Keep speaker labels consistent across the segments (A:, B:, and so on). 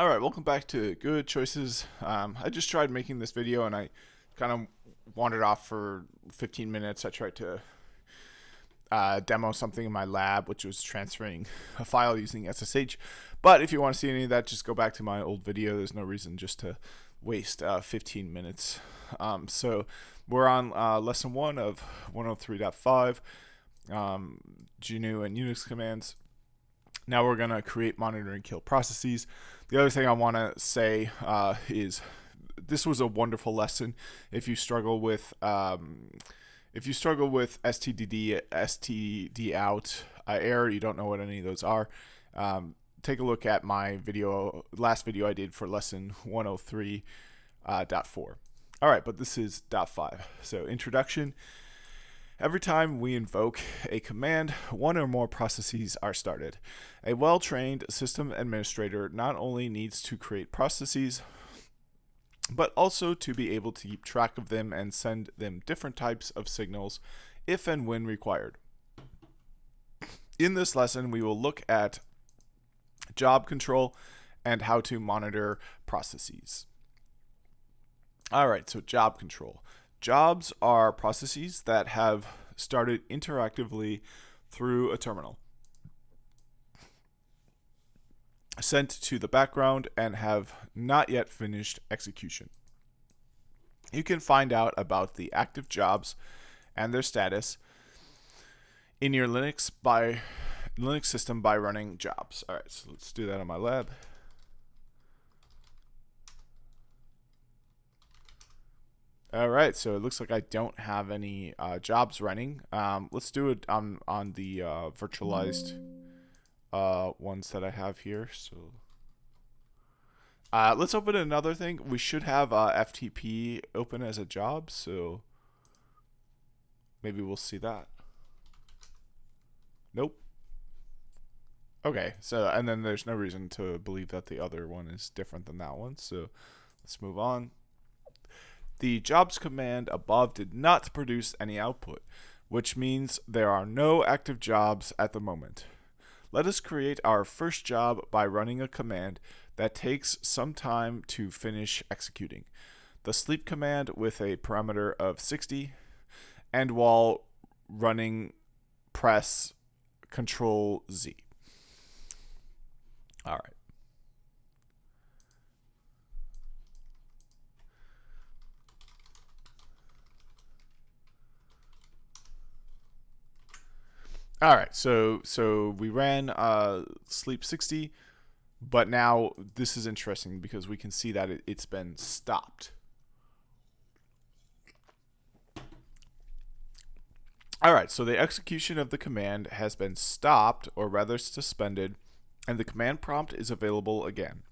A: Alright, welcome back to Good Choices. I just tried making this video and I kind of wandered off for 15 minutes. I tried to demo something in my lab, which was transferring a file using SSH. But if you want to see any of that, just go back to my old video. There's no reason just to waste 15 minutes. So we're on lesson 1 of 103.5, GNU and Unix commands. Now we're going to create, monitor, and kill processes. The other thing I want to say is this was a wonderful lesson. If you struggle with stdd, std out, error, you don't know what any of those are, take a look at my last video I did for lesson 103.4. All right, but this is .5. So introduction. Every time we invoke a command, one or more processes are started. A well-trained system administrator not only needs to create processes, but also to be able to keep track of them and send them different types of signals if and when required. In this lesson, we will look at job control and how to monitor processes. All right, so job control. Jobs are processes that have started interactively through a terminal, sent to the background, and have not yet finished execution. You can find out about the active jobs and their status in your Linux system by running jobs. All right, so let's do that on my lab. All right, so it looks like I don't have any jobs running. Let's do it on the virtualized ones that I have here. So let's open another thing. We should have FTP open as a job, so maybe we'll see that. Nope. Okay, so and then there's no reason to believe that the other one is different than that one. So let's move on. The jobs command above did not produce any output, which means there are no active jobs at the moment. Let us create our first job by running a command that takes some time to finish executing. The sleep command with a parameter of 60, and while running, press Control Z. All right. All right, so we ran sleep 60, but now this is interesting because we can see that it's been stopped. All right, so the execution of the command has been stopped, or rather suspended, and the command prompt is available again.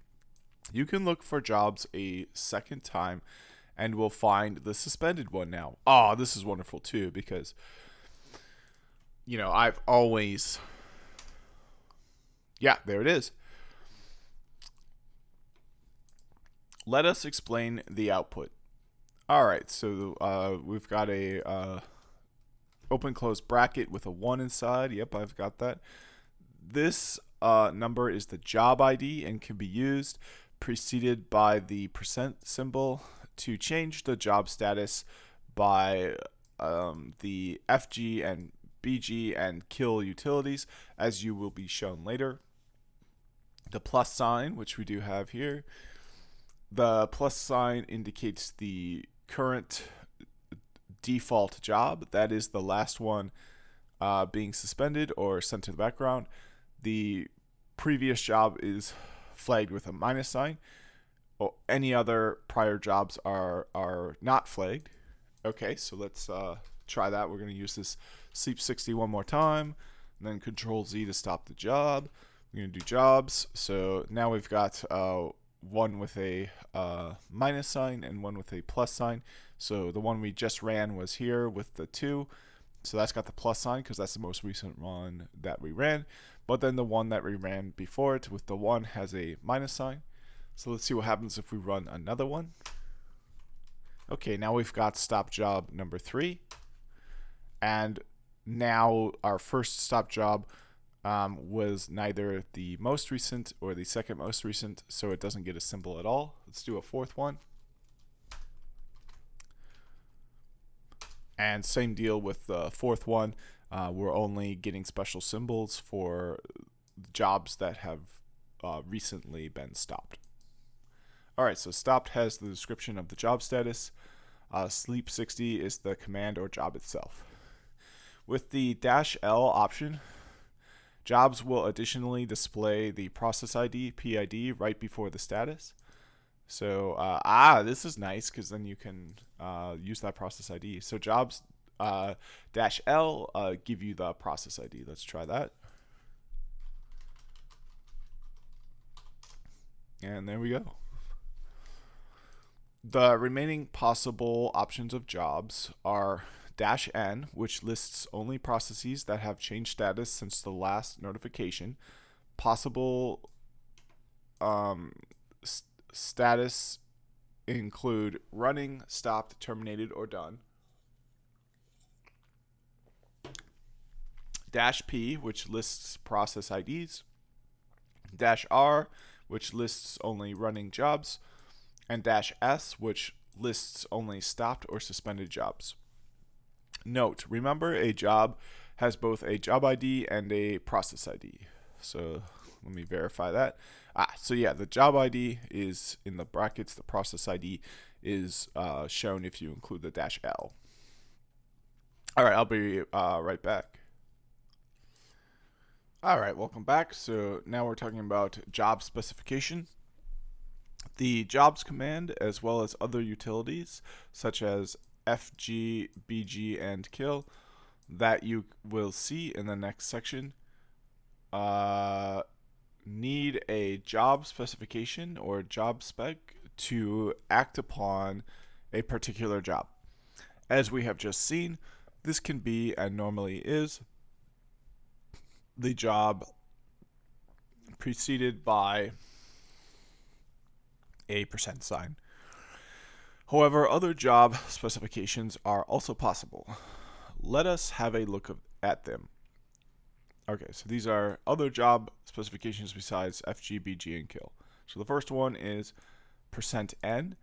A: You can look for jobs a second time and will find the suspended one now. Oh, this is wonderful too, because I've always, there it is. Let us explain the output. All right, so we've got a open close bracket with a 1 inside. Yep, I've got that. This number is the job ID and can be used preceded by the % symbol to change the job status by the FG and BG and kill utilities, as you will be shown later. The plus sign, which we do have here. The plus sign indicates the current default job. That is the last one being suspended or sent to the background. The previous job is flagged with a minus sign. Any other prior jobs are not flagged. Okay, so let's try that. We're going to use this sleep 60 one more time, and then Control Z to stop the job. We're going to do jobs. So now we've got one with a minus sign and one with a plus sign. So the one we just ran was here with the 2. So that's got the plus sign because that's the most recent one that we ran. But then the one that we ran before it with the 1 has a minus sign. So let's see what happens if we run another one. Okay, now we've got stop job number 3. And now our first stop job was neither the most recent or the second most recent, so it doesn't get a symbol at all. Let's do a fourth one. And same deal with the fourth one. We're only getting special symbols for jobs that have recently been stopped. All right, so stopped has the description of the job status. Sleep 60 is the command or job itself. With the -L option, jobs will additionally display the process ID, PID, right before the status. So, this is nice because then you can use that process ID. So jobs -L give you the process ID. Let's try that. And there we go. The remaining possible options of jobs are -N, which lists only processes that have changed status since the last notification. Possible status include running, stopped, terminated, or done. -P, which lists process IDs. -R, which lists only running jobs. And -S, which lists only stopped or suspended jobs. Note, remember a job has both a job ID and a process ID. So let me verify that. So yeah, the job ID is in the brackets. The process ID is shown if you include the -L. All right, I'll be right back. All right, welcome back. So now we're talking about job specification. The jobs command, as well as other utilities, such as FG, BG, and kill, that you will see in the next section, need a job specification or job spec to act upon a particular job. As we have just seen, this can be, and normally is, the job preceded by a % sign. However, other job specifications are also possible. Let us have a look at them. Okay, so these are other job specifications besides FG, BG, and kill. So the first one is %N,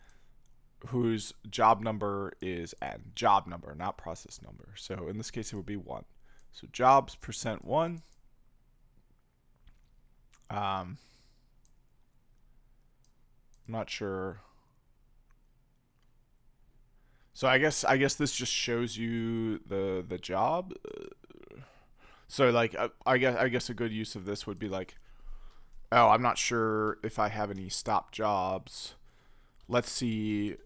A: whose job number is N. Job number, not process number. So in this case, it would be 1. So jobs %1. I'm not sure. So I guess this just shows you the job. So like I guess a good use of this would be like, oh, I'm not sure if I have any stop jobs. Let's see,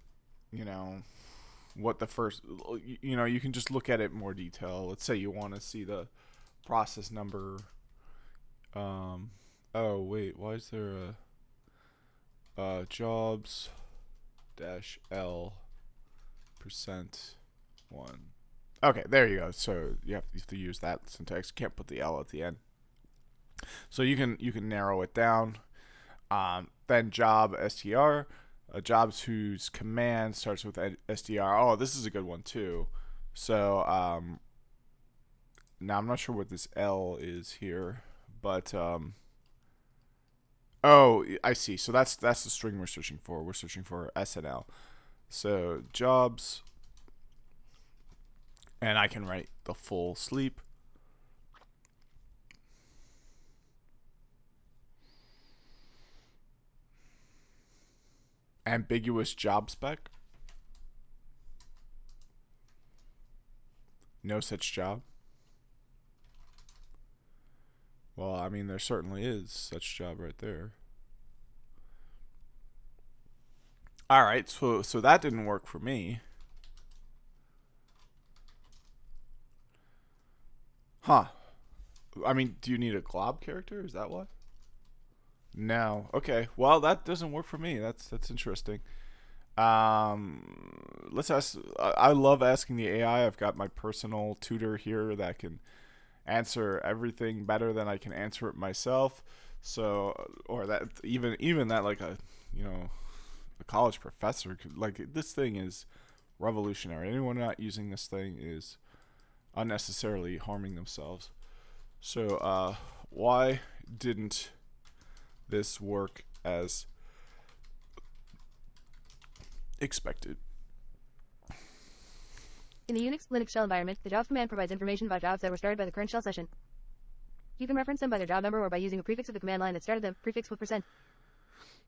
A: what the first, you can just look at it in more detail. Let's say you want to see the process number. Oh wait, why is there a jobs -L %1? Okay, there you go. So you have to use that syntax. You can't put the L at the end. So you can narrow it down. Then job str, jobs whose command starts with str. Oh, this is a good one too. So now I'm not sure what this L is here, but oh, I see. So that's the string we're searching for. We're searching for S and L. So jobs, and I can write the full sleep. Ambiguous job spec. No such job. Well, I mean, there certainly is such job right there. All right, so that didn't work for me. Huh. I mean, do you need a glob character? Is that what? No. Okay. Well, that doesn't work for me. That's interesting. Let's ask. I love asking the AI. I've got my personal tutor here that can answer everything better than I can answer it myself. So, or that even that like a college professor could, like, this thing is revolutionary. Anyone not using this thing is unnecessarily harming themselves. So Why didn't this work as expected?
B: In the Unix Linux shell environment, the jobs command provides information about jobs that were started by the current shell session. You can reference them by their job number or by using a prefix of the command line that started them, prefixed with %.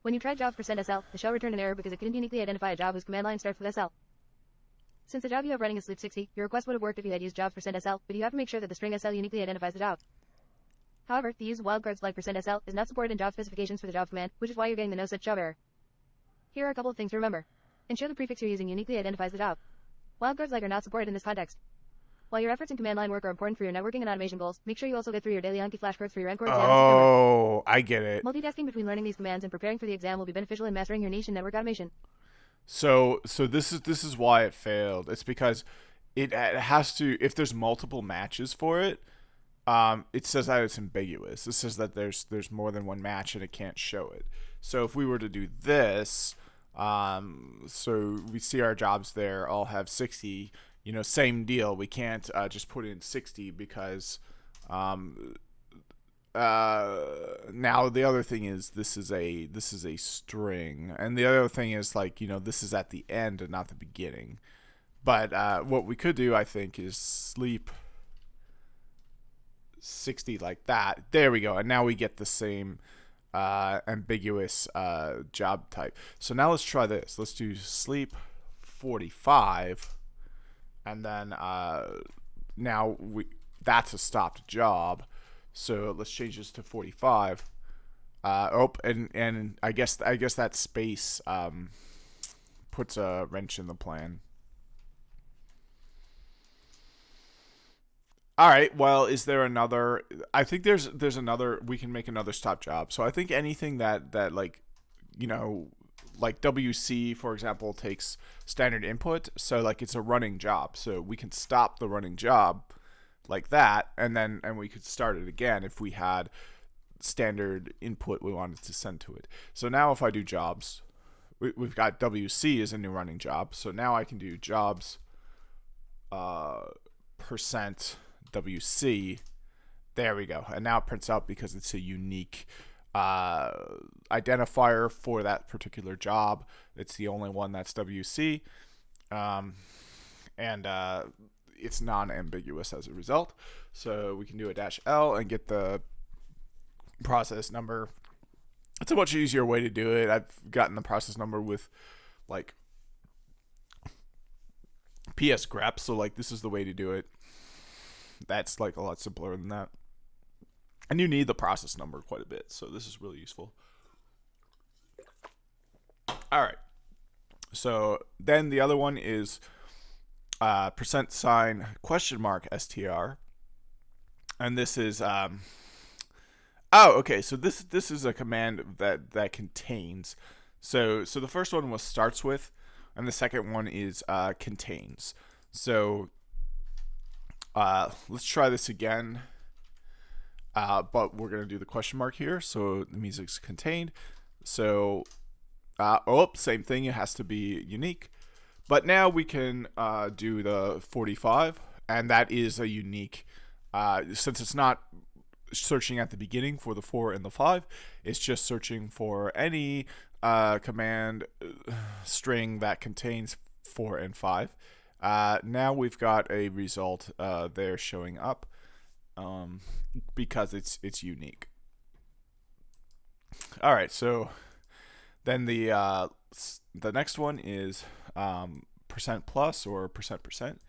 B: When you tried jobs %sl, the shell returned an error because it couldn't uniquely identify a job whose command line starts with SL. Since the job you have running is sleep 60, your request would have worked if you had used jobs %sl, but you have to make sure that the string SL uniquely identifies the job. However, the use of wildcards like %sl is not supported in job specifications for the job command, which is why you're getting the no such job error. Here are a couple of things to remember. Ensure the prefix you're using uniquely identifies the job. Wildcards like are not supported in this context. While your efforts in command line work are important for your networking and automation goals, make sure you also get through your daily Anki flashcards for your NCore exam in September.
A: Oh, I get it.
B: Multitasking between learning these commands and preparing for the exam will be beneficial in mastering your niche in network automation.
A: So this is why it failed. It's because it has to, if there's multiple matches for it, it says that it's ambiguous. It says that there's more than one match and it can't show it. So if we were to do this, so we see our jobs there all have 60, same deal. We can't just put in 60 because now the other thing is this is a string, and the other thing is this is at the end and not the beginning. But what we could do, I think, is sleep 60 like that. There we go, and now we get the same ambiguous job type. So now let's try this. Let's do sleep 45, and then now that's a stopped job. So let's change this to 45. And I guess that space puts a wrench in the plan. All right. Well, is there another? I think there's another. We can make another stop job. So I think anything that like WC, for example, takes standard input. So like it's a running job. So we can stop the running job like that, and we could start it again if we had standard input we wanted to send to it. So now if I do jobs, we've got WC as a new running job. So now I can do jobs percent WC. There we go. And now it prints out because it's a unique identifier for that particular job. It's the only one that's WC. And it's non-ambiguous as a result. So we can do a -L and get the process number. It's a much easier way to do it. I've gotten the process number with like PS grep, so like this is the way to do it. That's like a lot simpler than that. And you need the process number quite a bit, so this is really useful. All right. So then the other one is %?str, and this is okay. So this is a command that contains. So the first one was starts with, and the second one is contains. So let's try this again, but we're gonna do the question mark here. So the music's contained. So same thing. It has to be unique. But now we can do the 45, and that is a unique, since it's not searching at the beginning for the 4 and the 5, it's just searching for any command string that contains 4 and 5. Now we've got a result there showing up because it's unique. All right, so then the next one is %+ or %%,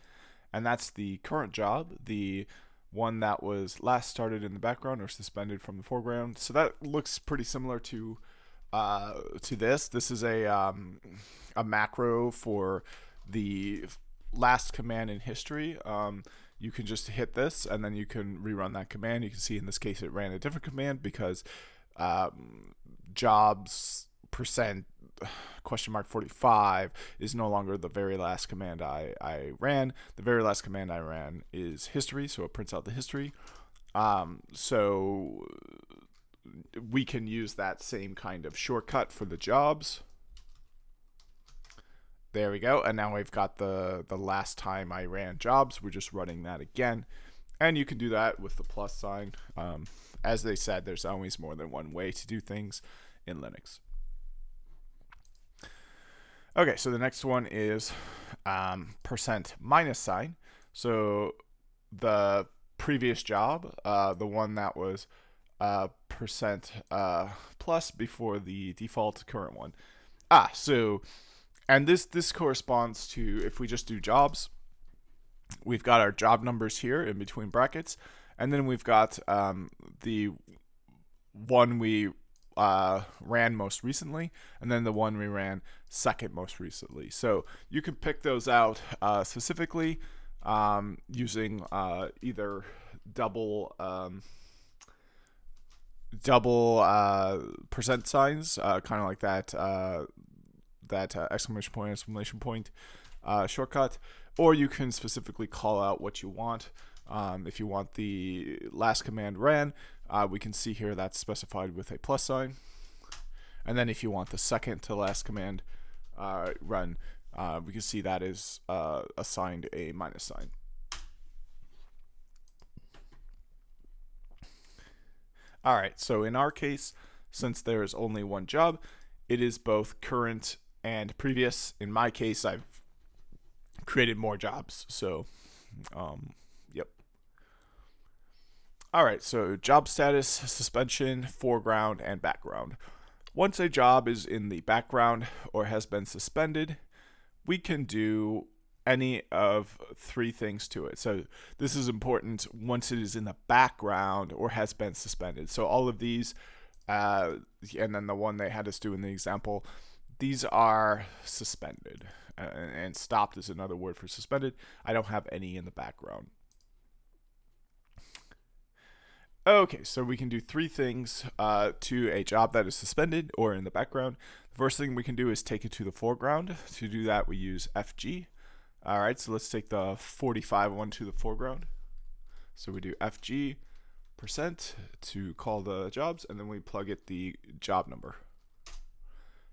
A: and that's the current job, the one that was last started in the background or suspended from the foreground. So that looks pretty similar to this. This is a macro for the last command in history. You can just hit this, and then you can rerun that command. You can see in this case it ran a different command because jobs %?45 is no longer the very last command I ran. The very last command I ran is history, so it prints out the history. So we can use that same kind of shortcut for the jobs. There we go, and now we've got the last time I ran jobs. We're just running that again. And you can do that with the plus sign. As they said, there's always more than one way to do things in Linux. Okay, so the next one is percent minus sign. So the previous job, the one that was percent plus before the default current one. And this corresponds to, if we just do jobs, we've got our job numbers here in between brackets, and then we've got the one we ran most recently, and then the one we ran second most recently. So you can pick those out specifically using either double percent signs, kind of like that exclamation point shortcut, or you can specifically call out what you want. If you want the last command ran, we can see here that's specified with a plus sign. And then if you want the second to last command run, we can see that is assigned a minus sign. All right, so in our case, since there is only one job, it is both current and previous. In my case, I've created more jobs, so yep. All right, so job status, suspension, foreground, and background. Once a job is in the background or has been suspended, we can do any of three things to it. So this is important once it is in the background or has been suspended. So all of these, and then the one they had us do in the example, these are suspended. And stopped is another word for suspended. I don't have any in the background. Okay, so we can do three things to a job that is suspended or in the background. The first thing we can do is take it to the foreground. To do that, we use FG. All right, so let's take the 45 one to the foreground. So we do FG percent to call the jobs, and then we plug it the job number.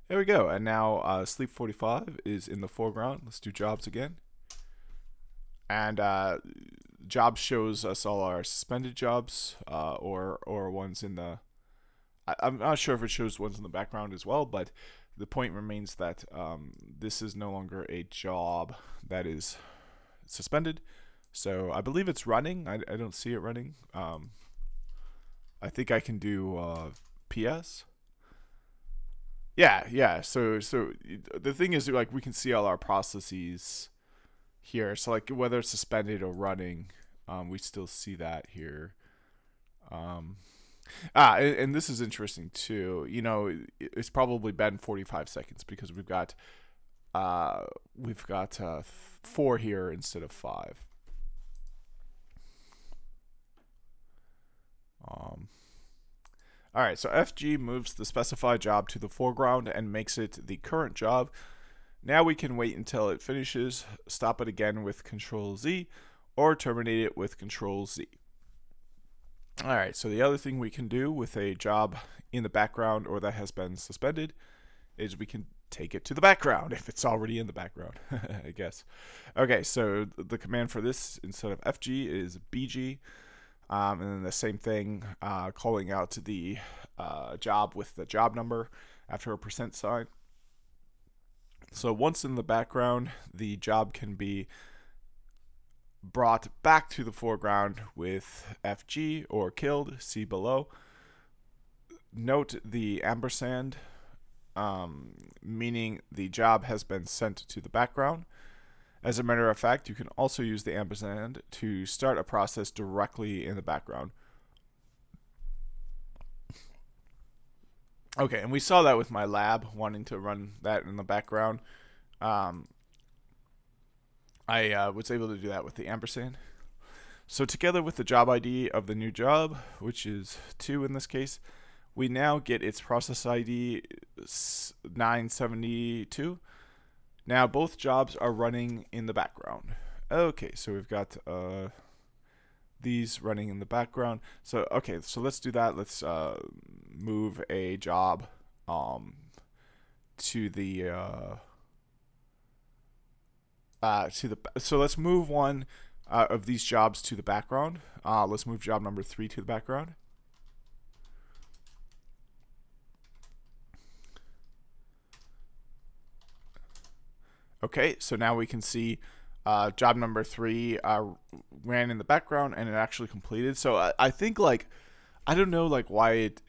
A: There we go, and now sleep 45 is in the foreground. Let's do jobs again. And jobs shows us all our suspended jobs or ones in the... I'm not sure if it shows ones in the background as well, but the point remains that this is no longer a job that is suspended. So I believe it's running. I don't see it running. I think I can do PS. Yeah. So the thing is, like, we can see all our processes here. So like whether it's suspended or running, we still see that here. And this is interesting too. You know, it's probably been 45 seconds because we've got 4 here instead of 5. All right, so FG moves the specified job to the foreground and makes it the current job. Now we can wait until it finishes, stop it again with Control Z, or terminate it with Control Z. All right, so the other thing we can do with a job in the background or that has been suspended is we can take it to the background if it's already in the background, I guess. Okay, so the command for this instead of FG is BG. And then the same thing, calling out to the job with the job number after a percent sign. So once in the background, the job can be brought back to the foreground with FG or killed, see below. Note the ampersand, meaning the job has been sent to the background. As a matter of fact, you can also use the ampersand to start a process directly in the background. Okay, and we saw that with my lab wanting to run that in the background. I was able to do that with the ampersand. So together with the job ID of the new job, which is 2 in this case, we now get its process ID 972. Now both jobs are running in the background. Okay, so we've got these running in the background. So okay, so let's do that. Let's move a job to the so let's move one of these jobs to the background. Let's move job number 3 to the background. Okay, so now we can see job number 3 ran in the background and it actually completed. So I think like, I don't know like why it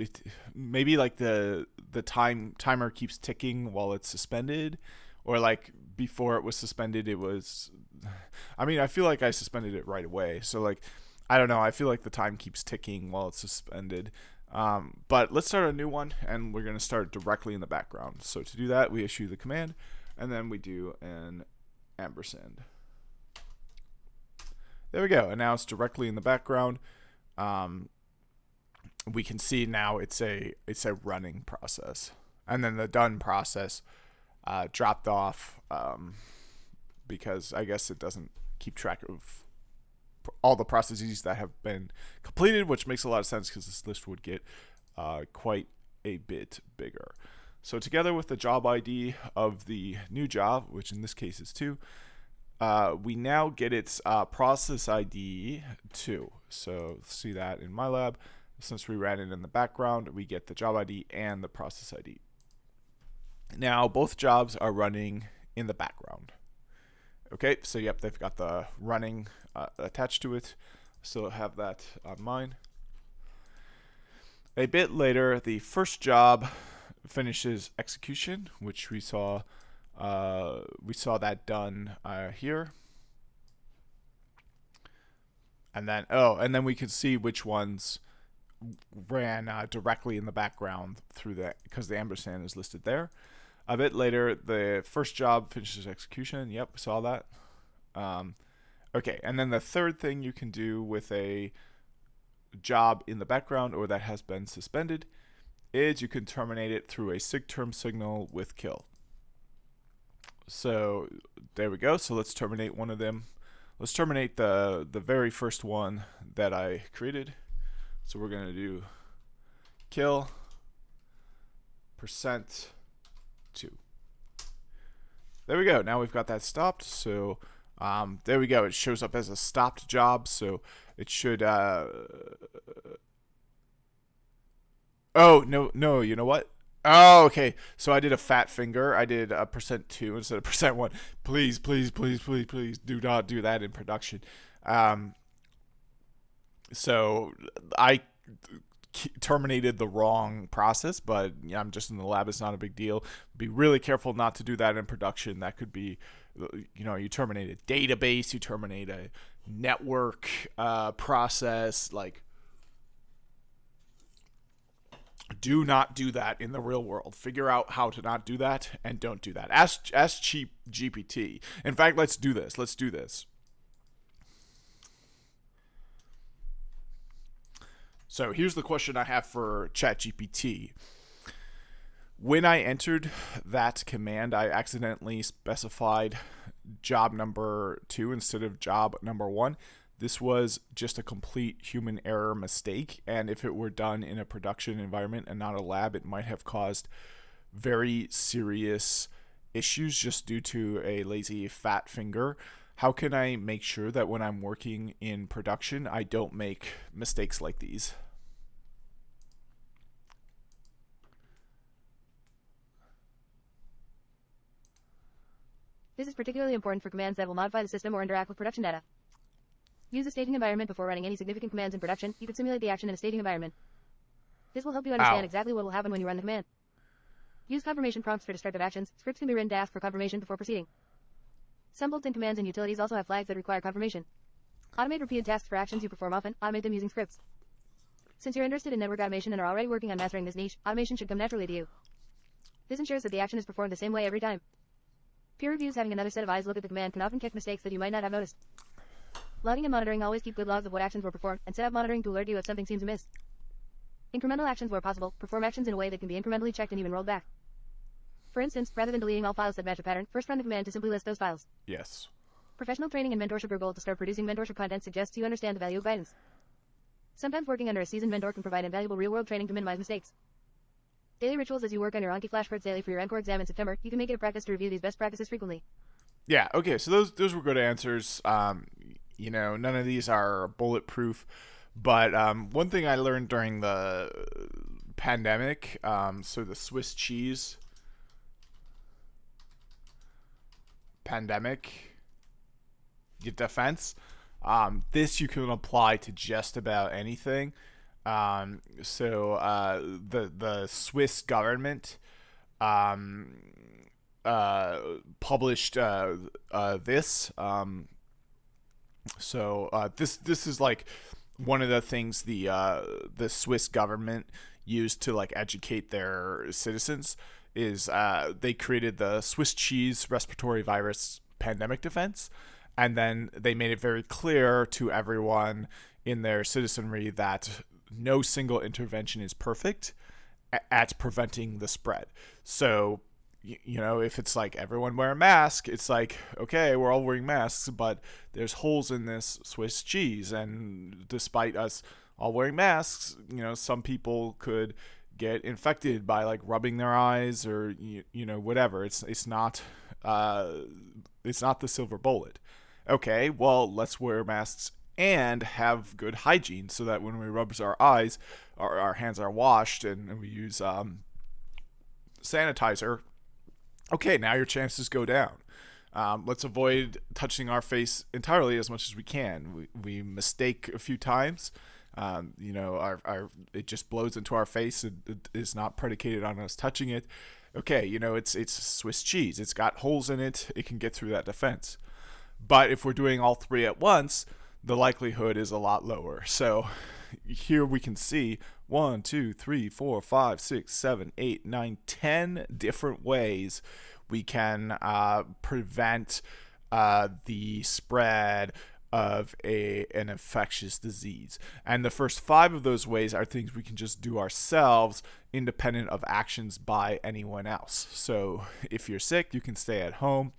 A: maybe like the timer keeps ticking while it's suspended, or like before it was suspended it was, I mean I feel like I suspended it right away, so like I don't know, I feel like the time keeps ticking while it's suspended. But let's start a new one and we're going to start directly in the background. So to do that we issue the command and then we do an ampersand. There we go, and now it's directly in the background. We can see now it's a running process, and then the done process dropped off because I guess it doesn't keep track of all the processes that have been completed, which makes a lot of sense because this list would get quite a bit bigger. So together with the job ID of the new job, which in this case is 2, we now get its process ID 2. So see that in my lab. Since we ran it in the background, we get the job ID and the process ID. Now both jobs are running in the background. Okay, so yep, they've got the running attached to it. Still have that on mine. A bit later, the first job finishes execution, which we saw that done here. And then we could see which ones ran directly in the background through that, because the ampersand is listed there. A bit later, the first job finishes execution. Yep, saw that. Okay, and then the third thing you can do with a job in the background or that has been suspended is you can terminate it through a sigterm signal with kill. So there we go. So let's terminate one of them. Let's terminate the very first one that I created. So we're going to do kill %2. There we go. Now we've got that stopped. So there we go. It shows up as a stopped job. So it should. Oh, no, you know what? Oh, okay. So I did a fat finger. I did a %2 instead of %1. Please, do not do that in production. So I terminated the wrong process, but yeah, I'm just in the lab. It's not a big deal. Be really careful not to do that in production. That could be, you terminate a database, you terminate a network process. Like, do not do that in the real world. Figure out how to not do that and don't do that. Ask cheap GPT. In fact, let's do this. So here's the question I have for ChatGPT. When I entered that command, I accidentally specified job number 2 instead of job number 1. This was just a complete human error mistake, and if it were done in a production environment and not a lab, it might have caused very serious issues just due to a lazy fat finger. How can I make sure that when I'm working in production, I don't make mistakes like these?
B: This is particularly important for commands that will modify the system or interact with production data. Use a staging environment before running any significant commands in production. You can simulate the action in a staging environment. This will help you understand exactly what will happen when you run the command. Use confirmation prompts for destructive actions. Scripts can be written to ask for confirmation before proceeding. Some built-in commands and utilities also have flags that require confirmation. Automate repeated tasks for actions you perform often. Automate them using scripts. Since you're interested in network automation and are already working on mastering this niche, automation should come naturally to you. This ensures that the action is performed the same way every time. Peer reviews having another set of eyes look at the command can often catch mistakes that you might not have noticed. Logging and monitoring always keep good logs of what actions were performed, and set up monitoring to alert you if something seems amiss. Incremental actions where possible, perform actions in a way that can be incrementally checked and even rolled back. For instance, rather than deleting all files that match a pattern, first run the command to simply list those files.
A: Yes.
B: Professional training and mentorship. Your goal to start producing mentorship content suggests you understand the value of guidance. Sometimes working under a seasoned mentor can provide invaluable real-world training to minimize mistakes. Daily rituals. As you work on your Anki flashcards daily for your NCORE exam in September, you can make it a practice to review these best practices frequently.
A: Yeah, okay, so those were good answers. none of these are bulletproof. But one thing I learned during the pandemic, so the Swiss cheese pandemic defense, this you can apply to just about anything. The Swiss government um, published this. This is like one of the things the Swiss government used to like educate their citizens is they created the Swiss cheese respiratory virus pandemic defense, and then they made it very clear to everyone in their citizenry that no single intervention is perfect at preventing the spread. So if it's like everyone wear a mask, it's like, okay, we're all wearing masks, but there's holes in this Swiss cheese. And despite us all wearing masks, some people could get infected by like rubbing their eyes or, whatever. It's not the silver bullet. Okay, well, let's wear masks and have good hygiene so that when we rub our eyes, our hands are washed and we use sanitizer. Okay, now your chances go down. Let's avoid touching our face entirely as much as we can. We mistake a few times. It just blows into our face. It is not predicated on us touching it. Okay, it's Swiss cheese. It's got holes in it. It can get through that defense. But if we're doing all three at once, the likelihood is a lot lower. So here we can see 1, 2, 3, 4, 5, 6, 7, 8, 9, 10 different ways we can prevent the spread of an infectious disease. And the first 5 of those ways are things we can just do ourselves, independent of actions by anyone else. So if you're sick, you can stay at home.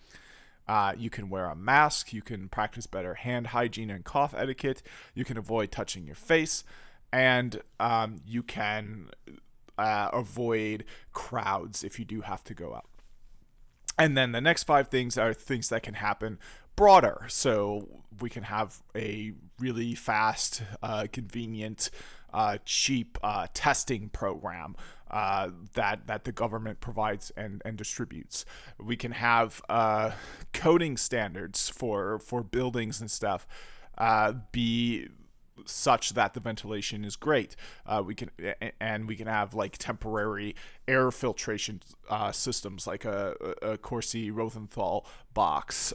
A: You can wear a mask. You can practice better hand hygiene and cough etiquette. You can avoid touching your face. And you can avoid crowds if you do have to go out. And then the next 5 things are things that can happen broader. So we can have a really fast, convenient, cheap testing program that the government provides and distributes. We can have coding standards for buildings and stuff be such that the ventilation is great. We can have like temporary air filtration systems like a Corsi Rosenthal box.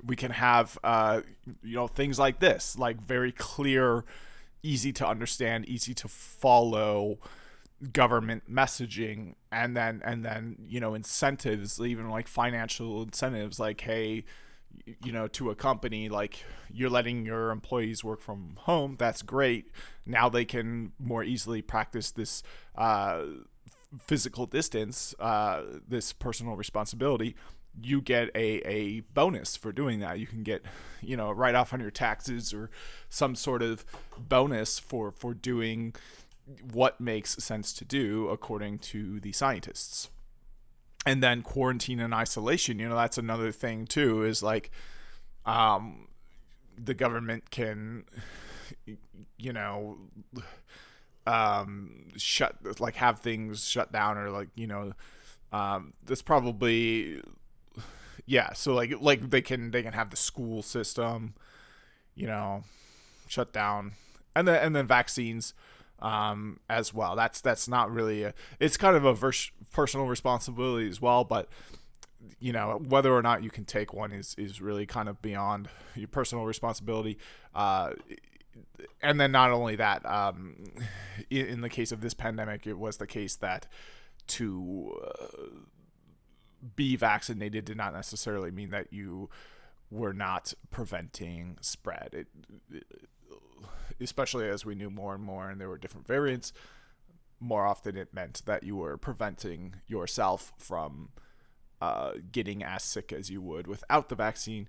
A: We can have things like this, like very clear, easy to understand, easy to follow government messaging, and then incentives, even like financial incentives, like, hey, to a company, like, you're letting your employees work from home. That's great. Now they can more easily practice this physical distance, this personal responsibility. You get a bonus for doing that. You can get, a write-off on your taxes or some sort of bonus for doing what makes sense to do according to the scientists. And then quarantine and isolation, that's another thing too, is like the government can, have things shut down, or that's probably, so like they can have the school system, shut down, and then vaccines as well. That's not really it's kind of a personal responsibility as well, but whether or not you can take one is really kind of beyond your personal responsibility. And then not only that, in the case of this pandemic, it was the case that to be vaccinated did not necessarily mean that you were not preventing spread. Especially as we knew more and more and there were different variants, more often it meant that you were preventing yourself from getting as sick as you would without the vaccine.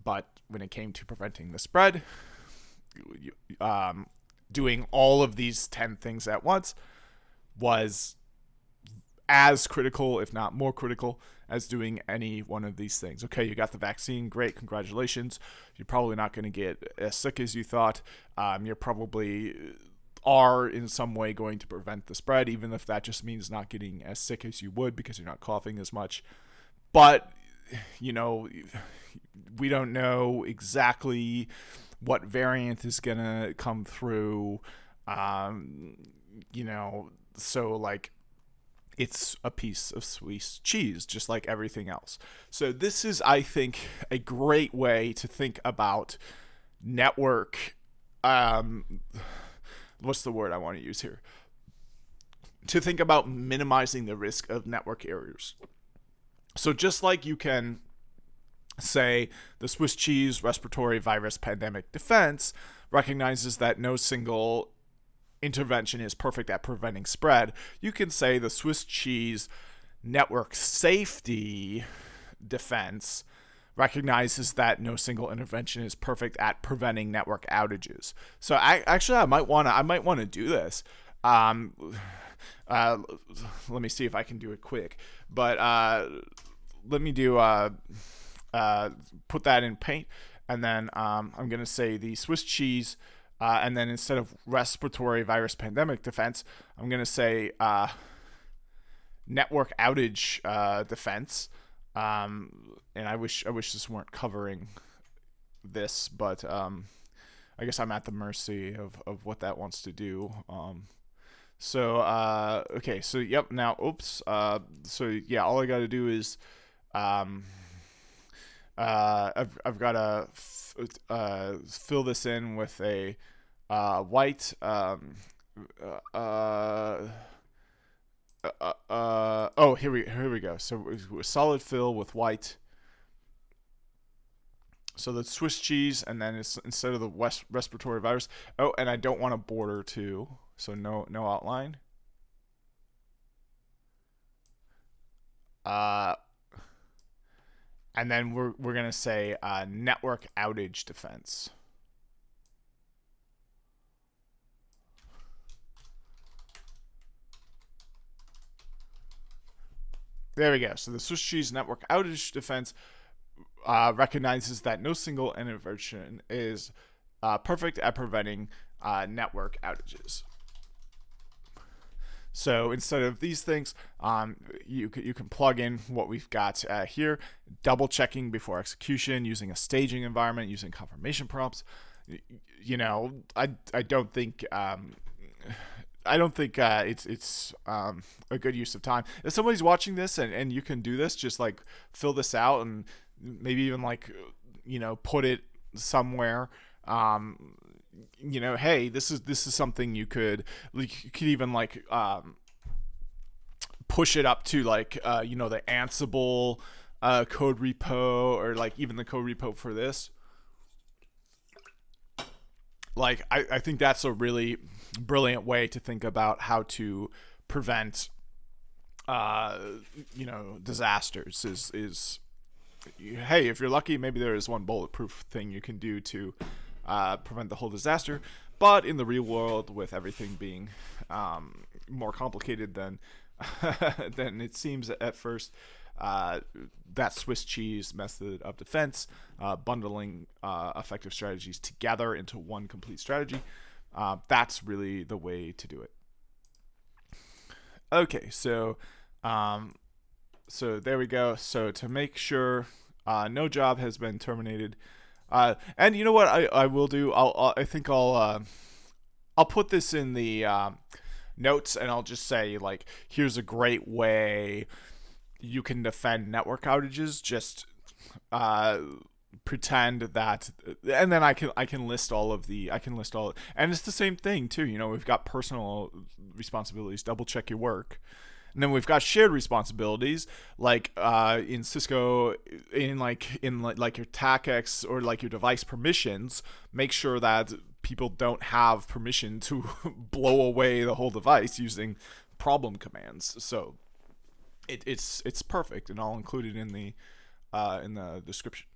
A: But when it came to preventing the spread, doing all of these 10 things at once was as critical, if not more critical, as doing any one of these things. Okay, you got the vaccine, great, congratulations. You're probably not going to get as sick as you thought. You're probably are in some way going to prevent the spread, even if that just means not getting as sick as you would because you're not coughing as much. But, you know, we don't know exactly what variant is going to come through. You know, so like, it's a piece of Swiss cheese, just like everything else. So this is, I think, a great way to think about network. What's the word I want to use here? To think about minimizing the risk of network errors. So just like you can say the Swiss cheese respiratory virus pandemic defense recognizes that no single intervention is perfect at preventing spread, you can say the Swiss cheese network safety defense recognizes that no single intervention is perfect at preventing network outages. So I might want to do this. Let me see if I can do it quick. But let me do put that in Paint, and then I'm gonna say the Swiss cheese. And then instead of respiratory virus pandemic defense, I'm going to say network outage defense. And I wish this weren't covering this, but I guess I'm at the mercy of what that wants to do. Okay, so yep, now, oops. So yeah, all I got to do is I've got to fill this in with a white here we go. So solid fill with white. So the Swiss cheese, and then it's instead of the respiratory virus. Oh, and I don't want a border too, so no outline. And then we're gonna say network outage defense. There we go. So the Swiss cheese network outage defense recognizes that no single intervention is perfect at preventing network outages. So instead of these things, you can plug in what we've got here, double checking before execution, using a staging environment, using confirmation prompts. You know, I don't think it's a good use of time. If somebody's watching this and you can do this, just like fill this out and maybe even like, you know, put it somewhere. You know, hey, this is something you could even like push it up to like you know, the Ansible code repo, or like even the code repo for this. Like I think that's a really brilliant way to think about how to prevent you know, disasters. Is hey, if you're lucky, maybe there is one bulletproof thing you can do to prevent the whole disaster. But in the real world, with everything being more complicated than than it seems at first, that Swiss cheese method of defense, bundling effective strategies together into one complete strategy, that's really the way to do it. Okay, so there we go. So to make sure no job has been terminated, and you know what I will do? I'll put this in the notes, and I'll just say, like, here's a great way you can defend network outages. Just pretend that, and then I can list all, and it's the same thing too. You know, we've got personal responsibilities. Double check your work. And then we've got shared responsibilities, like in Cisco, in your TACX or like your device permissions. Make sure that people don't have permission to blow away the whole device using problem commands. So it's perfect, and I'll include it in the description.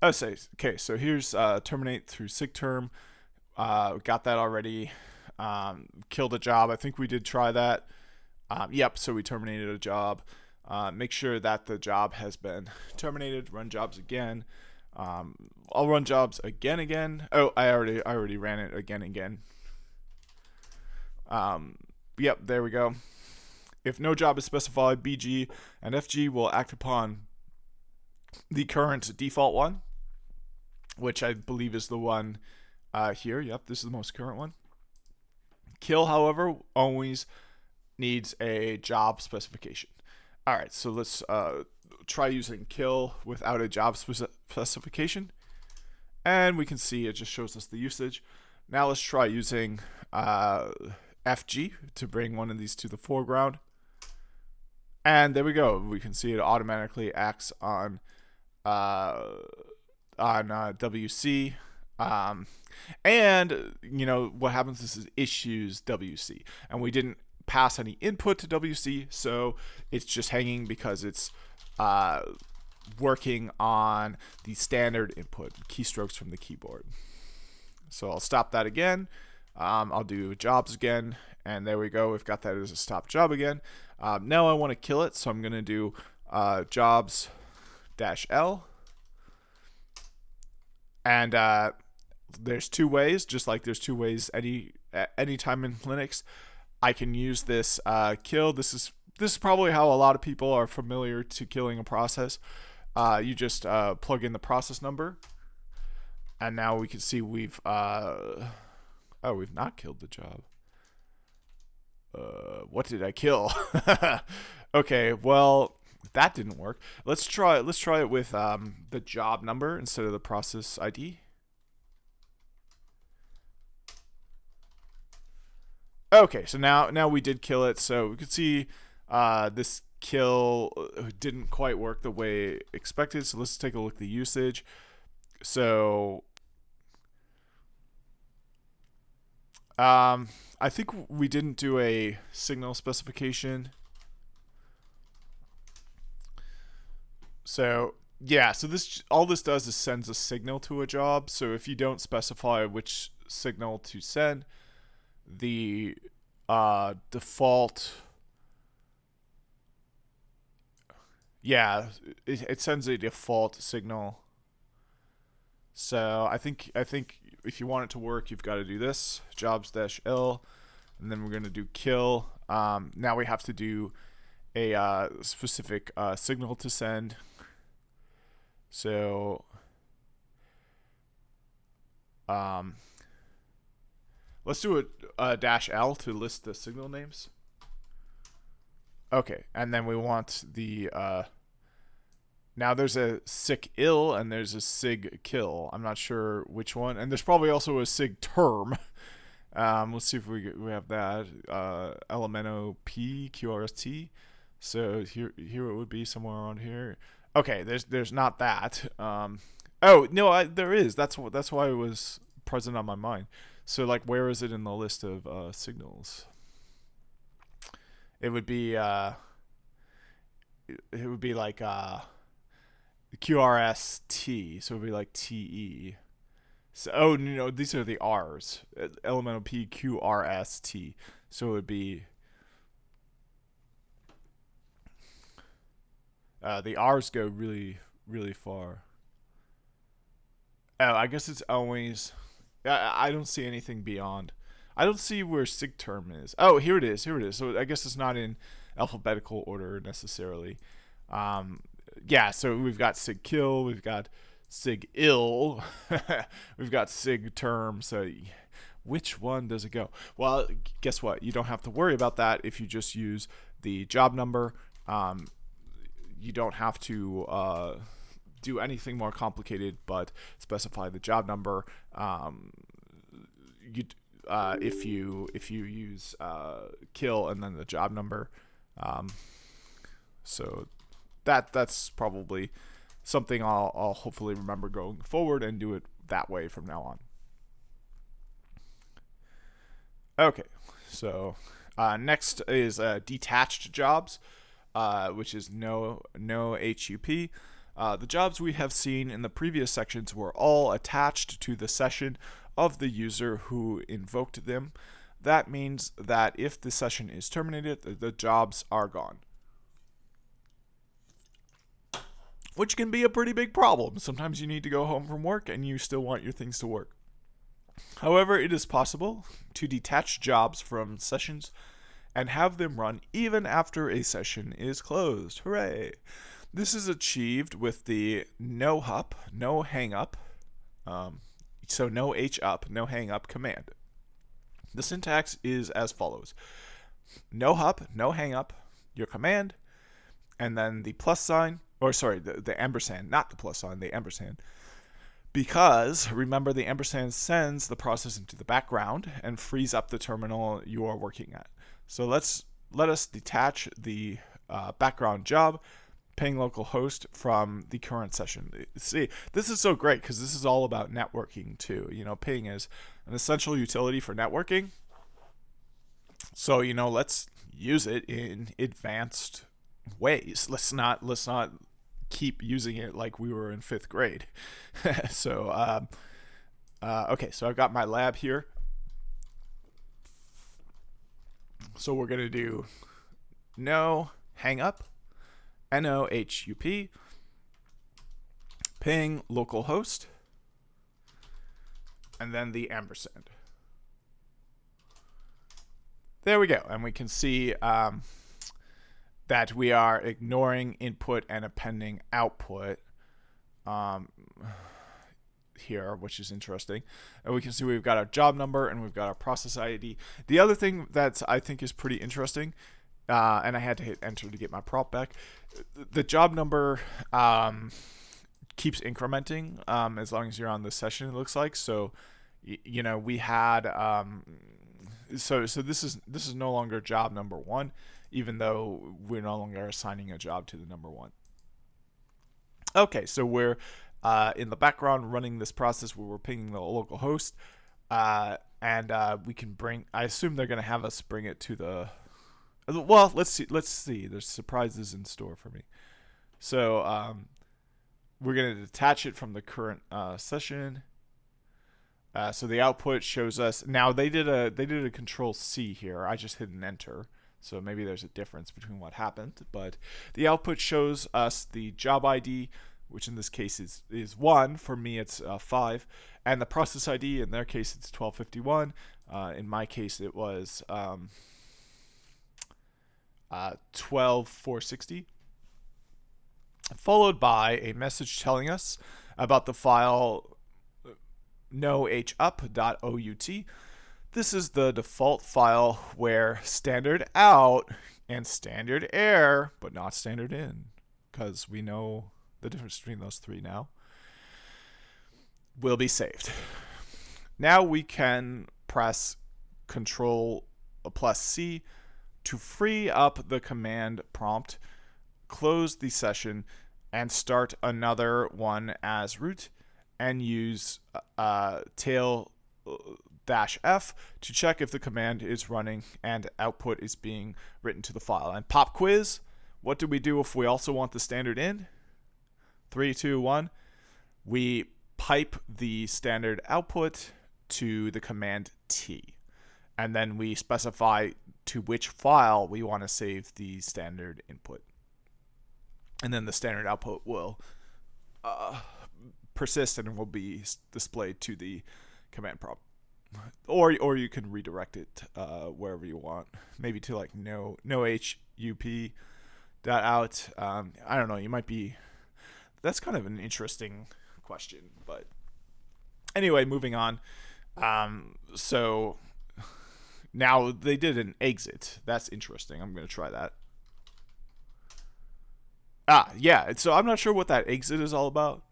A: Okay, so here's terminate through sigterm. Got that already. Killed a job. I think we did try that. Yep, so we terminated a job. Make sure that the job has been terminated. Run jobs again. I'll run jobs again. Oh, I already ran it again. Yep, there we go. If no job is specified, BG and FG will act upon the current default one, which I believe is the one here. Yep, this is the most current one. Kill, however, always needs a job specification. All right, so let's try using kill without a job specification. And we can see it just shows us the usage. Now let's try using FG to bring one of these to the foreground. And there we go. We can see it automatically acts on WC. And you know what happens is it issues WC, and we didn't pass any input to WC, so it's just hanging because it's working on the standard input keystrokes from the keyboard. So I'll stop that again. I'll do jobs again, and there we go. We've got that as a stop job again. Now I want to kill it, so I'm going to do jobs-L. And there's two ways, just like there's two ways any time in Linux. I can use this kill. This is probably how a lot of people are familiar to killing a process. You just plug in the process number, and now we can see we've we've not killed the job. What did I kill? Okay, well that didn't work. Let's try it with the job number instead of the process ID. Okay, so now we did kill it. So we could see this kill didn't quite work the way expected. So let's take a look at the usage. So I think we didn't do a signal specification. So yeah, so all this does is sends a signal to a job. So if you don't specify which signal to send, the default, yeah, it sends a default signal. So I think if you want it to work, you've got to do this jobs-L, and then we're going to do kill. Now we have to do a specific signal to send. So let's do a -L to list the signal names. Okay, and then we want the now there's a sick ill and there's a sig kill. I'm not sure which one, and there's probably also a sig term. Let's see if we have that elemento p qrst. So here it would be somewhere around here. Okay, there's not that. Oh no, there is. That's why it was present on my mind. So like, where is it in the list of signals? It would be like QRST, so it would be like TE. So, oh no, these are the R's. Elemental P QRST. So it would be the R's go really, really far. Oh, I guess it's always. I don't see anything beyond. I don't see where sig term is. Oh, here it is. So I guess it's not in alphabetical order necessarily. Yeah, so we've got sig kill, we've got sig ill, we've got sig term. So which one does it go? Well, guess what? You don't have to worry about that if you just use the job number. You don't have to do anything more complicated but specify the job number. If you use kill and then the job number, so that's probably something I'll hopefully remember going forward and do it that way from now on. Okay, so next is detached jobs, which is no HUP. The jobs we have seen in the previous sections were all attached to the session of the user who invoked them. that means that if the session is terminated, the jobs are gone. Which can be a pretty big problem. Sometimes you need to go home from work and you still want your things to work. However, it is possible to detach jobs from sessions and have them run even after a session is closed. Hooray! This is achieved with the no hup, no hang up, so no h up, no hang up command. The syntax is as follows: no hup, no hang up, your command, and then the plus sign, or sorry, the ampersand, not the plus sign, the ampersand. Because, remember, the ampersand sends the process into the background and frees up the terminal you are working at. So let us detach the background job, ping localhost, from the current session. See, this is so great because this is all about networking too. Ping is an essential utility for networking. So, let's use it in advanced ways. Let's not keep using it like we were in 5th grade. So, okay, so I've got my lab here. So we're going to do no hang up, NOHUP, ping localhost, and then the ampersand. There we go. And we can see that we are ignoring input and appending output here, which is interesting. And we can see we've got our job number and we've got our process ID. The other thing that I think is pretty interesting, and I had to hit enter to get my prop back, the job number keeps incrementing as long as you're on the session, it looks like. So, we had so this is no longer job number 1, even though we're no longer assigning a job to the number 1. Okay, so we're in the background running this process where we're pinging the local host, and we can bring, I assume they're going to have us bring it to the, well, let's see, there's surprises in store for me. So we're going to detach it from the current session. So the output shows us, now they did a control C here, I just hit an enter. So maybe there's a difference between what happened, but the output shows us the job ID, which in this case is 1. For me, it's 5. And the process ID, in their case, it's 1251. In my case, it was 12460. Followed by a message telling us about the file nohup.out. This is the default file where standard out and standard error, but not standard in, because we know the difference between those 3 now, will be saved. Now we can press Control plus C to free up the command prompt, close the session, and start another one as root, and use tail -F to check if the command is running and output is being written to the file. And pop quiz, what do we do if we also want the standard in? 3, 2, 1. We pipe the standard output to the command T, and then we specify to which file we want to save the standard input. And then the standard output will persist and will be displayed to the command prompt. Or you can redirect it wherever you want, maybe to like nohup.out. I don't know. You might be. That's kind of an interesting question, but anyway, moving on. So now they did an exit. That's interesting. I'm going to try that. Yeah. So I'm not sure what that exit is all about.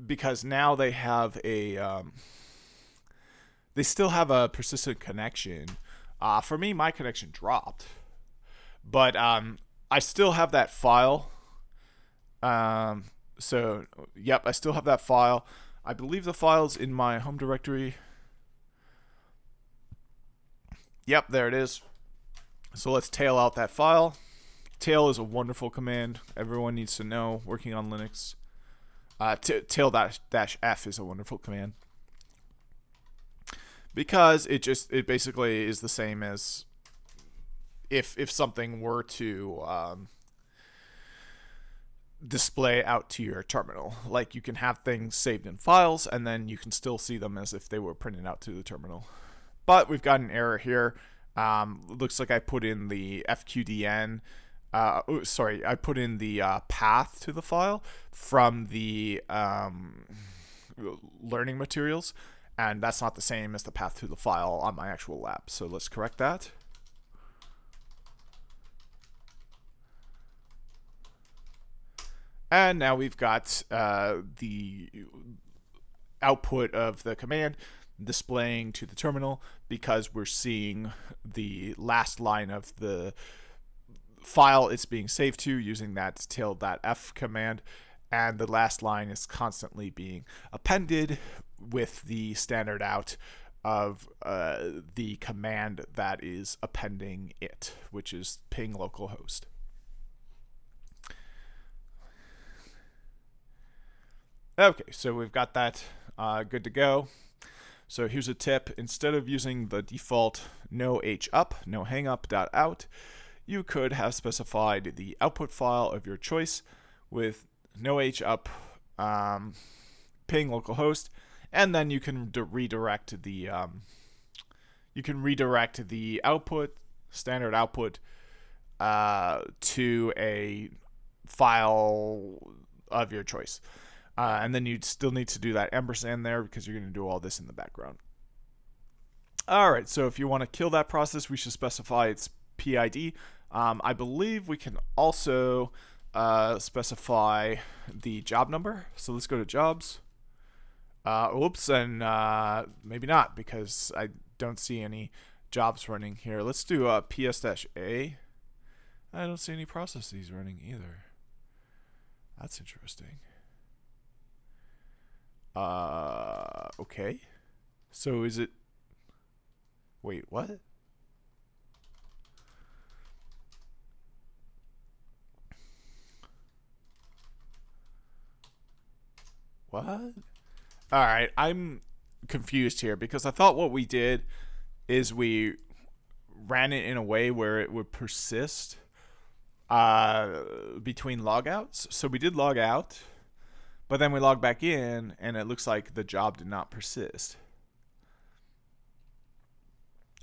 A: Because now they have they still have a persistent connection. For me, my connection dropped, but I still have that file. So yep, I still have that file. I believe the file's in my home directory. Yep, there it is. So let's tail out that file. Tail is a wonderful command. Everyone needs to know working on Linux. Tail -F is a wonderful command. because it basically is the same as if something were to display out to your terminal. Like, you can have things saved in files and then you can still see them as if they were printed out to the terminal. But we've got an error here. Looks like I put in the FQDN. I put in the path to the file from the learning materials, and that's not the same as the path to the file on my actual lab. So let's correct that. And now we've got the output of the command displaying to the terminal, because we're seeing the last line of the file it's being saved to using that tilde.f command, and the last line is constantly being appended with the standard out of the command that is appending it, which is ping localhost. Okay, so we've got that good to go. So here's a tip. Instead of using the default no h up, no hangup.out, you could have specified the output file of your choice with no h up, ping localhost, and then you can redirect the output, standard output, to a file of your choice. And then you'd still need to do that ampersand there because you're going to do all this in the background. All right, so if you want to kill that process, we should specify its PID. I believe we can also specify the job number. So let's go to jobs. Oops, and maybe not, because I don't see any jobs running here. Let's do PS-A. I don't see any processes running either. That's interesting. Okay. So is it... Wait, what? What? Alright, I'm confused here, because I thought what we did is we ran it in a way where it would persist between logouts. So we did log out, but then we log back in, and it looks like the job did not persist.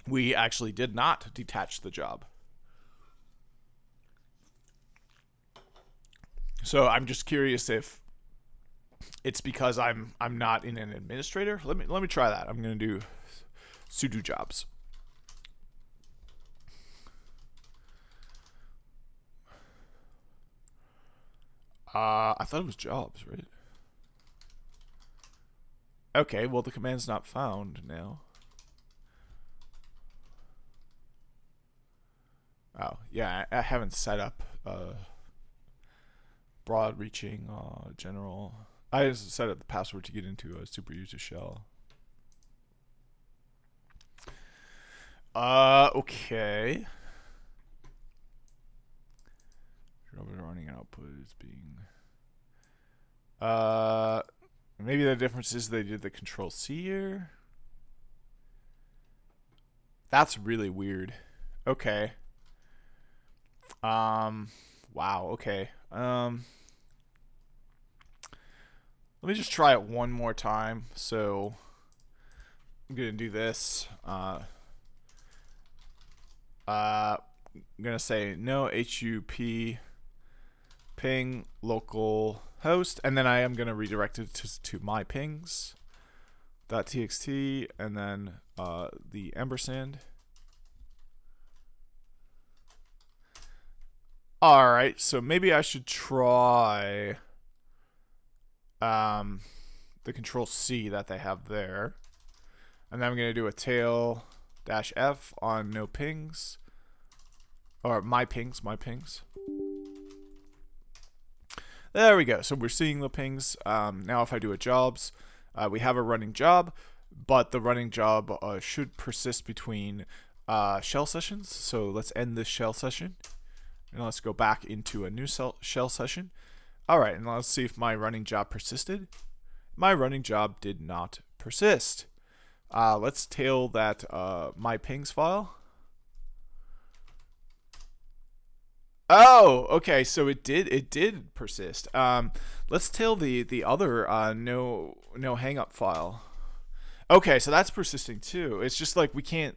A: We actually did not detach the job. So I'm just curious if it's because I'm not in an administrator. Let me try that. I'm going to do Sudo jobs. I thought it was jobs, right? Okay, well, the command's not found now. Oh, yeah, I haven't set up broad reaching general. I just set up the password to get into a super user shell. Okay. Running output is being... maybe the difference is they did the Control-C here. That's really weird. Okay. Wow, okay. Let me just try it one more time. So I'm gonna do this. I'm gonna say no HUP ping local host, and then I am gonna redirect it to my pings .txt, and then the ampersand. All right, so maybe I should try the Control-C that they have there, and then I'm gonna do a tail-f on no pings, or my pings. There we go. So we're seeing the pings. Now if I do a jobs, we have a running job, but the running job should persist between shell sessions. So let's end this shell session, and let's go back into a new shell session. All right, and let's see if my running job persisted. My running job did not persist. Let's tail that my pings file. Oh, okay. So it did persist. Let's tail the other no hang up file. Okay, so that's persisting too. It's just like we can't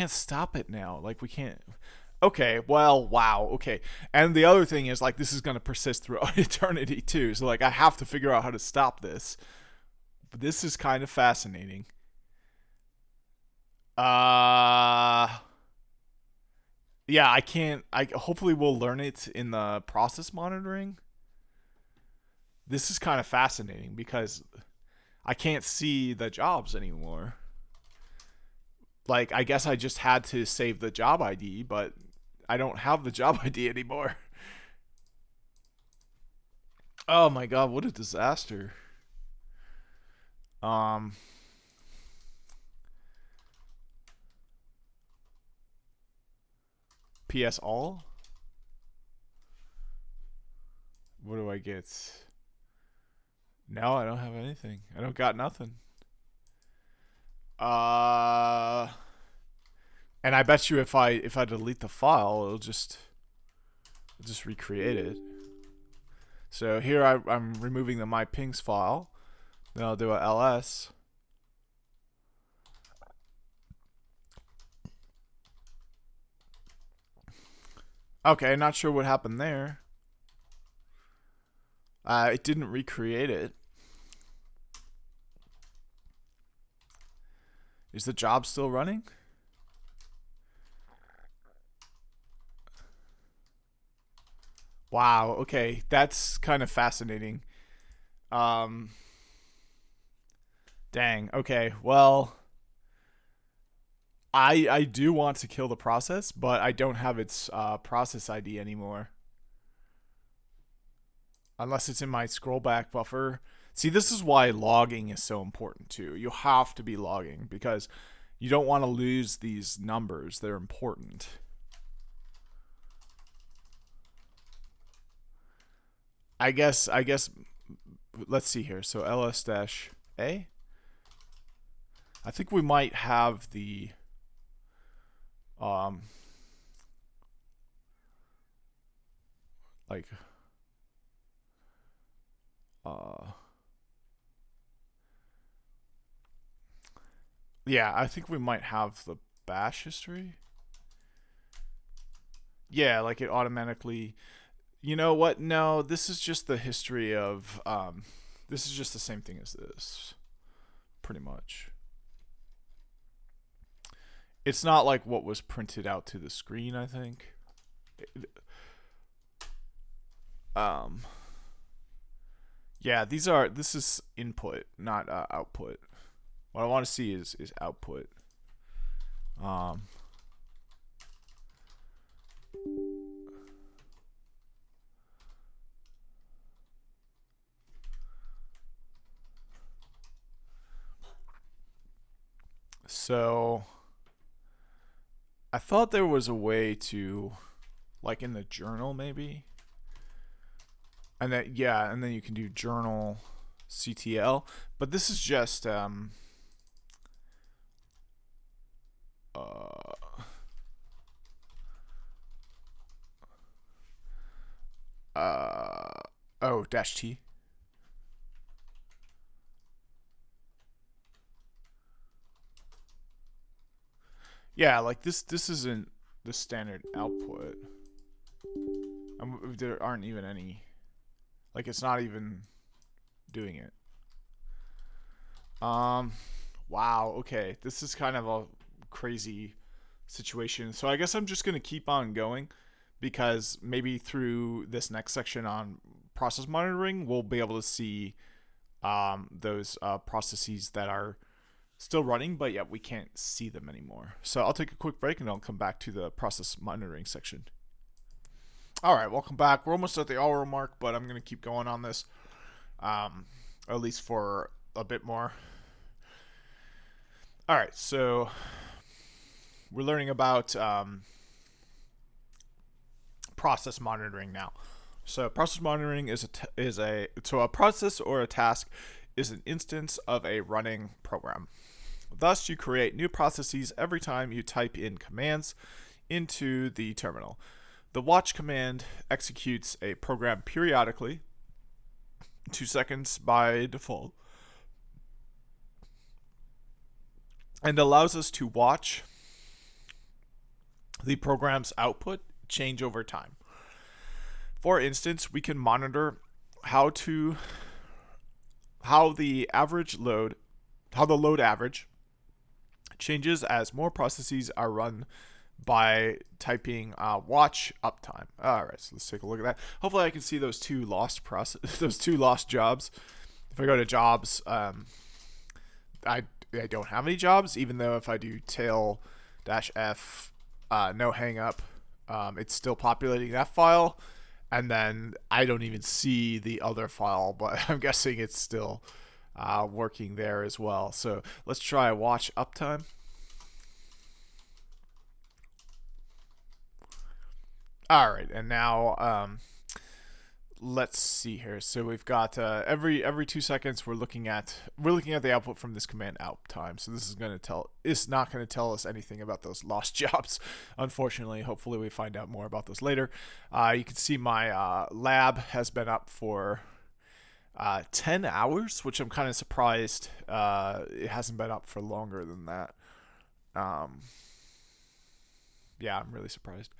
A: stop it now. Like we can't. Okay, well, wow. Okay, and the other thing is like this is gonna persist through eternity too. So like I have to figure out how to stop this. But this is kind of fascinating. Yeah, I can't. I hopefully we'll learn it in the process monitoring. This is kind of fascinating because I can't see the jobs anymore. Like I guess I just had to save the job ID, but I don't have the job ID anymore. Oh my god, what a disaster. Um PS all? What do I get? No, I don't have anything. I don't got nothing. And I bet you if I delete the file, it'll just recreate it. So here I'm removing the my pings file. Then I'll do a ls. Okay, not sure what happened there. It didn't recreate it. Is the job still running? Wow, okay. That's kind of fascinating. Dang, okay. Well, I do want to kill the process, but I don't have its process ID anymore. Unless it's in my scroll back buffer. See, this is why logging is so important too. You have to be logging because you don't want to lose these numbers. They're important. I guess let's see here. So ls-a. I think we might have the like yeah, I think we might have the bash history. Yeah, like it automatically. You know what? No, this is just the history of this is just the same thing as this, pretty much. It's not like what was printed out to the screen, I think. Yeah, this is input, not output. What I want to see is output. So I thought there was a way to, like in the journal maybe, and that yeah, and then you can do journal CTL, but this is just oh dash T. Yeah, like this isn't the standard output. There aren't even any, like it's not even doing it. Wow, okay. This is kind of a crazy situation. So I guess I'm just going to keep on going because maybe through this next section on process monitoring, we'll be able to see those processes that are still running, but yet we can't see them anymore. So I'll take a quick break and I'll come back to the process monitoring section. All right, welcome back. We're almost at the hour mark, but I'm going to keep going on this, at least for a bit more. All right, so we're learning about process monitoring now. So process monitoring is a process or a task is an instance of a running program. Thus, you create new processes every time you type in commands into the terminal. The watch command executes a program periodically, 2 seconds by default, and allows us to watch the program's output change over time. For instance, we can monitor how the load average changes as more processes are run by typing watch uptime. All right, so let's take a look at that. Hopefully, I can see those two lost jobs. If I go to jobs, I don't have any jobs, even though if I do tail -f no hang up, it's still populating that file, and then I don't even see the other file, but I'm guessing it's still working there as well. So let's try watch uptime. All right, and now let's see here. So we've got every 2 seconds we're looking at the output from this command out time. So this is it's not going to tell us anything about those lost jobs, unfortunately. Hopefully we find out more about those later. You can see my lab has been up for 10 hours, which I'm kind of surprised it hasn't been up for longer than that. Yeah, I'm really surprised.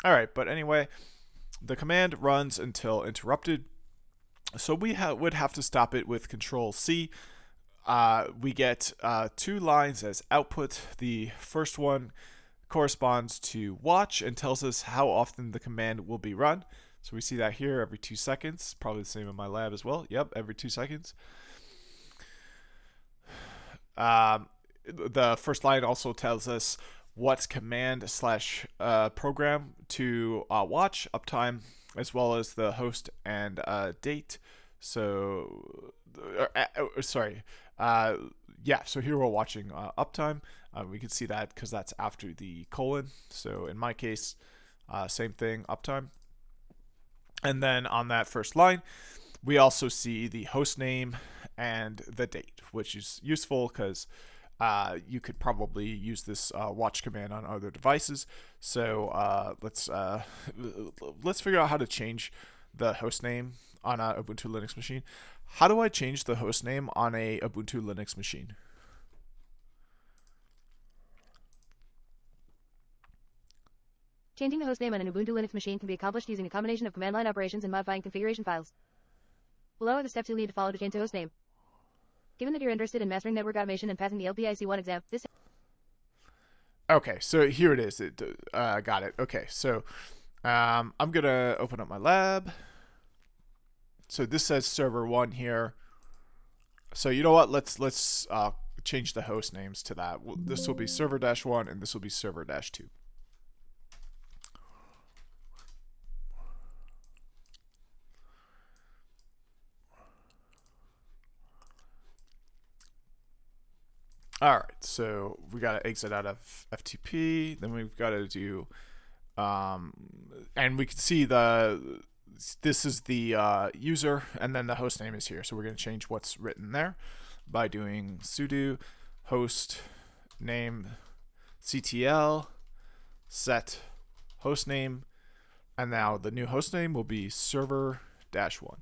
A: All right, but anyway, the command runs until interrupted. So we would have to stop it with Control-C. We get 2 lines as output. The first one corresponds to watch and tells us how often the command will be run. So we see that here every 2 seconds. Probably the same in my lab as well. Yep, every 2 seconds. The first line also tells us what command / program to watch uptime, as well as the host and date. So, so here we're watching uptime. We can see that because that's after the colon. So in my case, same thing, uptime. And then on that first line, we also see the host name and the date, which is useful because you could probably use this watch command on other devices. So let's figure out how to change the host name on a Ubuntu Linux machine. How do I change the host name on a Ubuntu Linux machine?
B: Changing the hostname on an Ubuntu Linux machine can be accomplished using a combination of command line operations and modifying configuration files. Below are the steps you'll need to follow to change the hostname. Given that you're interested in mastering network automation and passing the LPIC-1 exam, this...
A: Okay, so here it is. Got it. Okay, so I'm going to open up my lab. So this says server 1 here. So you know what? Let's change the host names to that. This will be server -1 and this will be server -2. All right, so we got to exit out of FTP. Then we've got to do, and we can see this is the user, and then the host name is here. So we're going to change what's written there by doing sudo host name ctl set host name, and now the new host name will be server -1.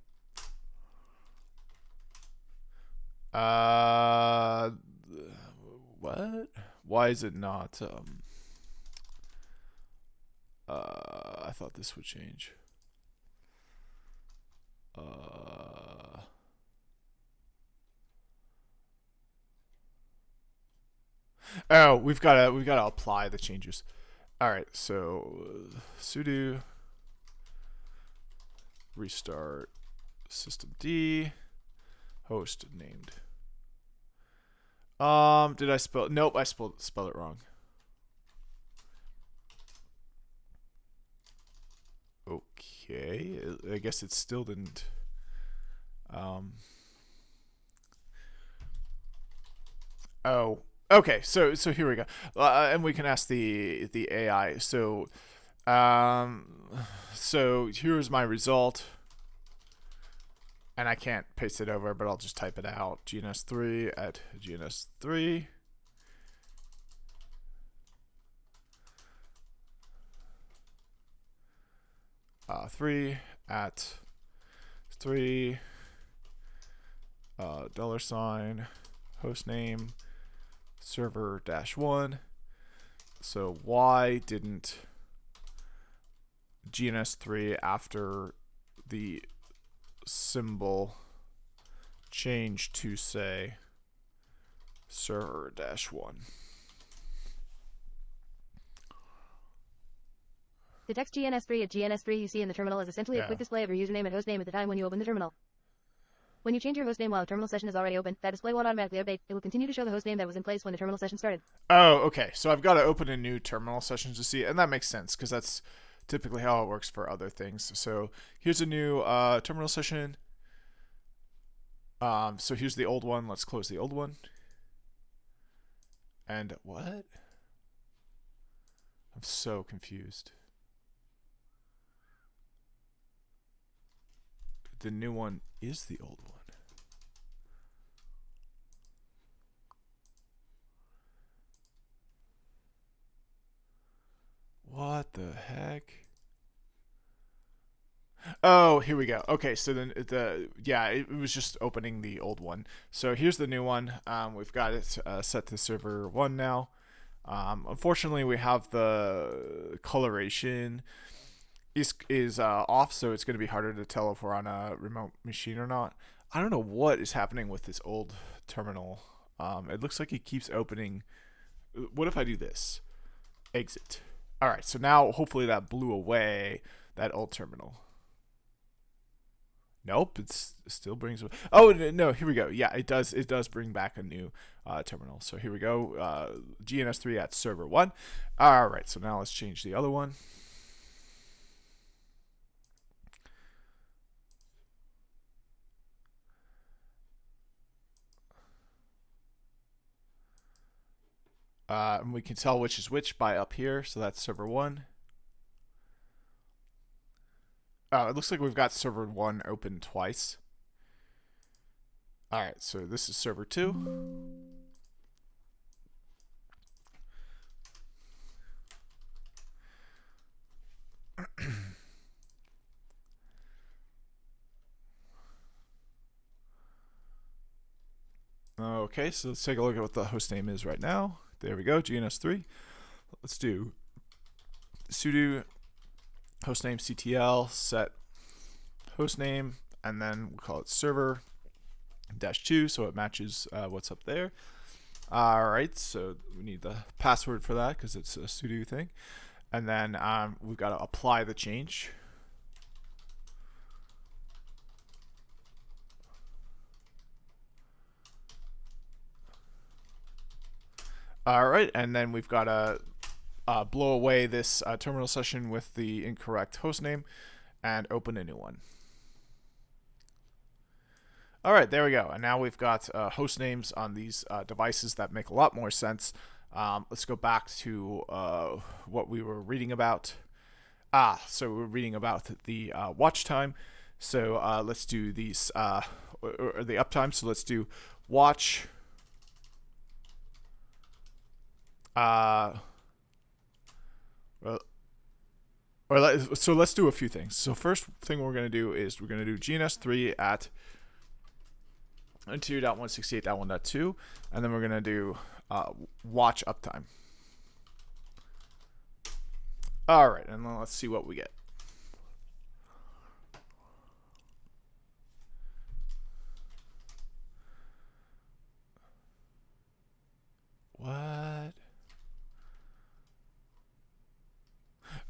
A: What? Why is it not? I thought this would change. Oh, we've got to apply the changes. All right, so sudo restart systemd host named. Did I spell? Nope, I spelled it wrong. Okay, I guess it still didn't. Oh, okay. So here we go, and we can ask the AI. So here's my result. And I can't paste it over, but I'll just type it out. GNS3 at GNS3. 3 at 3 $ hostname server -1. So why didn't GNS3 after the symbol change to say server -1?
B: The text GNS3 at GNS3 you see in the terminal is essentially a quick display of your username and hostname at the time when you open the terminal. When you change your hostname while a terminal session is already open, that display won't automatically update. It will continue to show the hostname that was in place when the terminal session started.
A: Oh, okay. So I've got to open a new terminal session to see, and that makes sense because that's typically how it works for other things. So here's a new terminal session. So here's the old one. Let's close the old one. And what? I'm so confused. The new one is the old one. What the heck? Oh, here we go. Okay, so then it was just opening the old one. So here's the new one. We've got it set to server 1 now. Unfortunately, we have the coloration is off, so it's going to be harder to tell if we're on a remote machine or not. I don't know what is happening with this old terminal. It looks like it keeps opening. What if I do this? Exit. All right, so now hopefully that blew away that old terminal. Nope, it still brings. Oh no, here we go. Yeah, it does. It does bring back a new terminal. So here we go. GNS3 at server 1. All right, so now let's change the other one. And we can tell which is which by up here. So that's server 1. It looks like we've got server 1 open twice. All right, so this is server 2. Okay, so let's take a look at what the host name is right now. There we go, GNS3. Let's do sudo hostname ctl set hostname, and then we'll call it server -2 so it matches what's up there. All right, so we need the password for that because it's a sudo thing, and then we've got to apply the change. All right, and then we've got to blow away this terminal session with the incorrect hostname and open a new one. All right, there we go. And now we've got host names on these devices that make a lot more sense. Let's go back to what we were reading about. So we're reading about the watch time. So let's do these, or the uptime. So let's do watch. So let's do a few things. So first thing we're going to do is we're going to do GNS3 at 2.168.1.2, and then we're going to do watch uptime. All right, and then let's see what we get. What?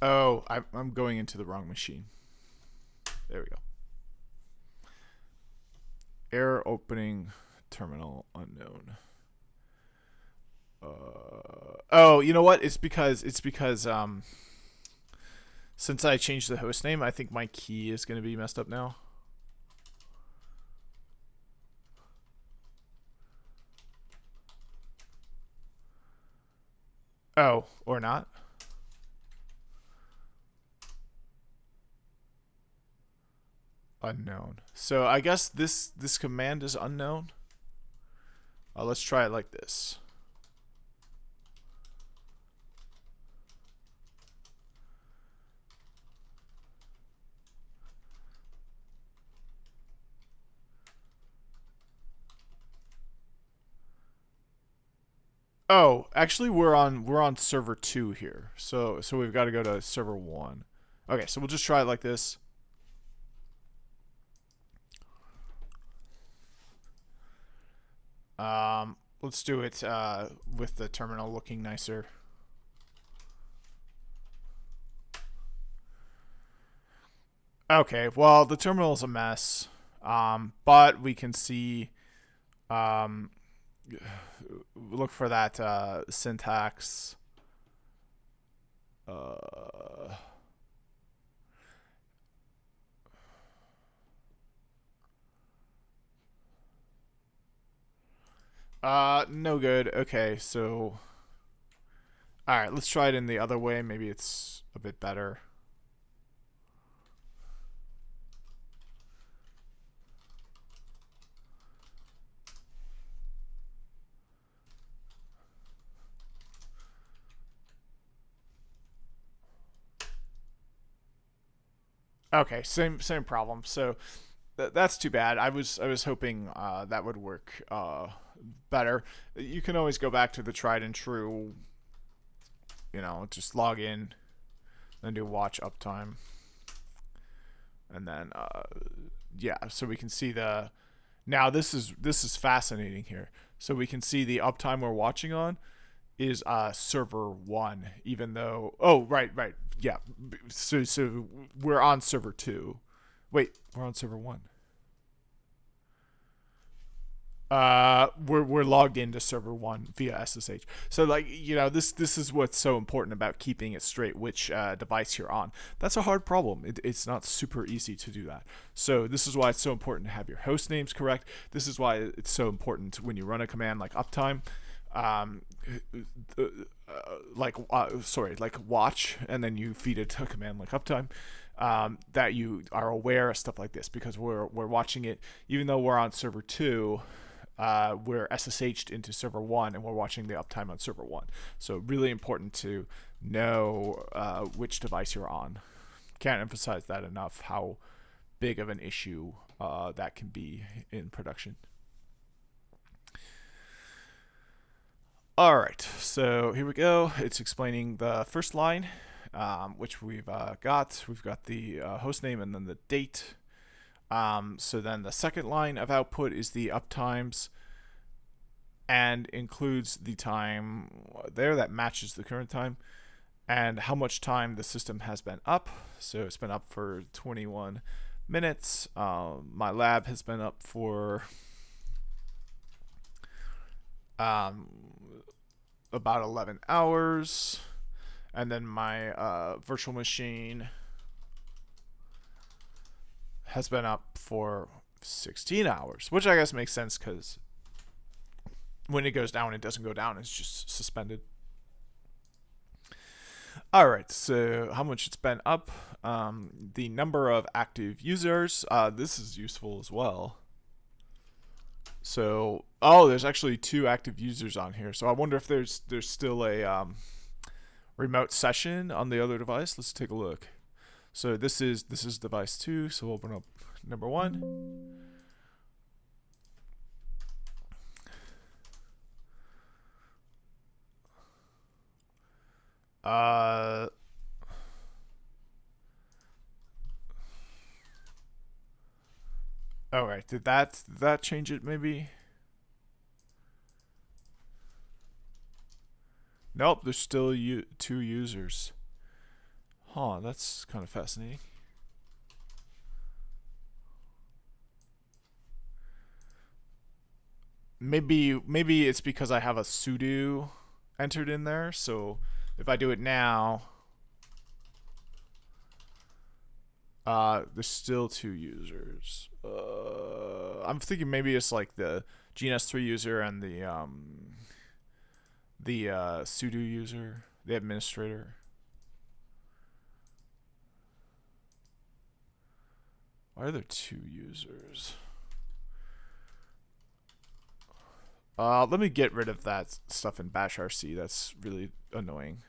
A: Oh, I'm going into the wrong machine. There we go. Error opening terminal unknown. Oh, you know what? It's because since I changed the host name, I think my key is going to be messed up now. Oh, or not. Unknown. So I guess this command is unknown. Let's try it like this. Oh, actually, we're on server 2 here. So we've got to go to server 1. Okay, so we'll just try it like this. Let's do it with the terminal looking nicer. Okay, well, the terminal is a mess, but we can see. Um, look for that syntax. Uh, no good. Okay, so all right, let's try it in the other way. Maybe it's a bit better. Okay, same problem. So that's too bad. I was hoping that would work better. You can always go back to the tried and true. Just log in, then do watch uptime, and then yeah. So we can see the. Now this is fascinating here. So we can see the uptime we're watching on is server 1, even though right, yeah. So we're on server 2. Wait, we're on server 1. We're logged into server 1 via SSH. So this is what's so important about keeping it straight which device you're on. That's a hard problem. It's not super easy to do that. So this is why it's so important to have your host names correct. This is why it's so important when you run a command like uptime, like watch, and then you feed it a command like uptime. That you are aware of stuff like this, because we're watching it even though we're on server 2. We're SSH'd into server 1, and we're watching the uptime on server 1. So really important to know which device you're on. Can't emphasize that enough, how big of an issue that can be in production. All right, so here we go. It's explaining the first line, which we've got. We've got the host name and then the date. So then the second line of output is the uptimes, and includes the time there that matches the current time, and how much time the system has been up. So it's been up for 21 minutes. My lab has been up for about 11 hours. And then my virtual machine has been up for 16 hours, which I guess makes sense because when it goes down, it doesn't go down. It's just suspended. All right, so how much it's been up. The number of active users. This is useful as well. So, there's actually 2 active users on here. So I wonder if there's still a remote session on the other device. Let's take a look. So this is device 2. So we'll open up number 1. All right. Did that change it? Maybe. Nope. There's still 2 users. Huh. That's kind of fascinating. Maybe it's because I have a Sudu entered in there. So if I do it now, there's still 2 users. I'm thinking maybe it's like the GNS3 user and the Sudo user, the administrator. Why are there 2 users? Let me get rid of that stuff in bash rc. That's really annoying.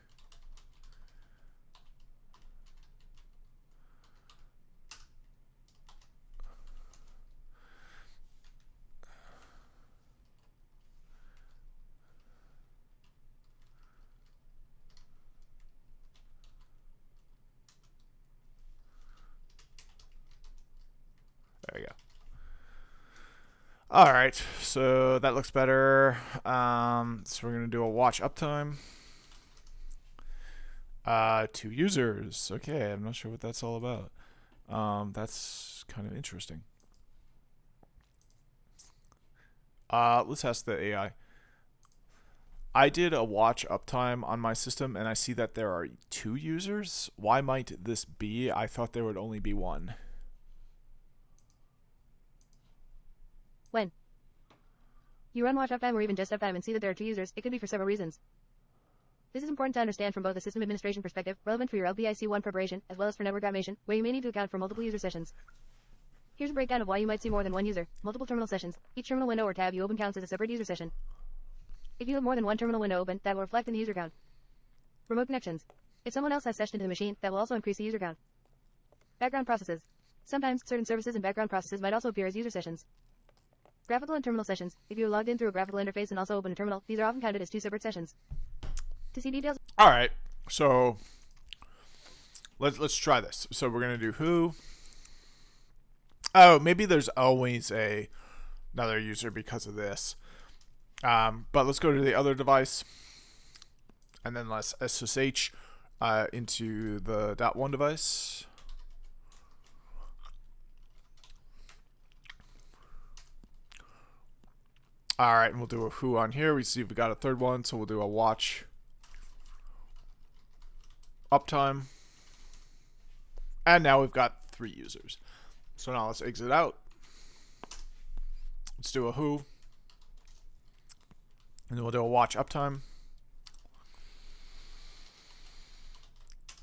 A: There we go. All right, so that looks better. So we're gonna do a watch uptime. 2 users. Okay, I'm not sure what that's all about. That's kind of interesting. Let's ask the AI. I did a watch uptime on my system, and I see that there are 2 users. Why might this be? I thought there would only be 1.
B: When you run watch uptime or even just uptime and see that there are 2 users, it could be for several reasons. This is important to understand from both a system administration perspective, relevant for your LPIC-1 preparation, as well as for network automation, where you may need to account for multiple user sessions. Here's a breakdown of why you might see more than 1 user. Multiple terminal sessions. Each terminal window or tab you open counts as a separate user session. If you have more than 1 terminal window open, that will reflect in the user count. Remote connections. If someone else has session to the machine, that will also increase the user count. Background processes. Sometimes, certain services and background processes might also appear as user sessions. Graphical and terminal sessions. If you are logged in through a graphical interface and also open a terminal, these are often counted as 2 separate sessions. To see details.
A: All right, so let's try this. So we're gonna do who. Oh, maybe there's always another user because of this. But let's go to the other device, and then let's SSH into the .1 device. All right, and we'll do a who on here. We see we got a third one, so we'll do a watch uptime. And now we've got 3 users. So now let's exit out. Let's do a who. And then we'll do a watch uptime.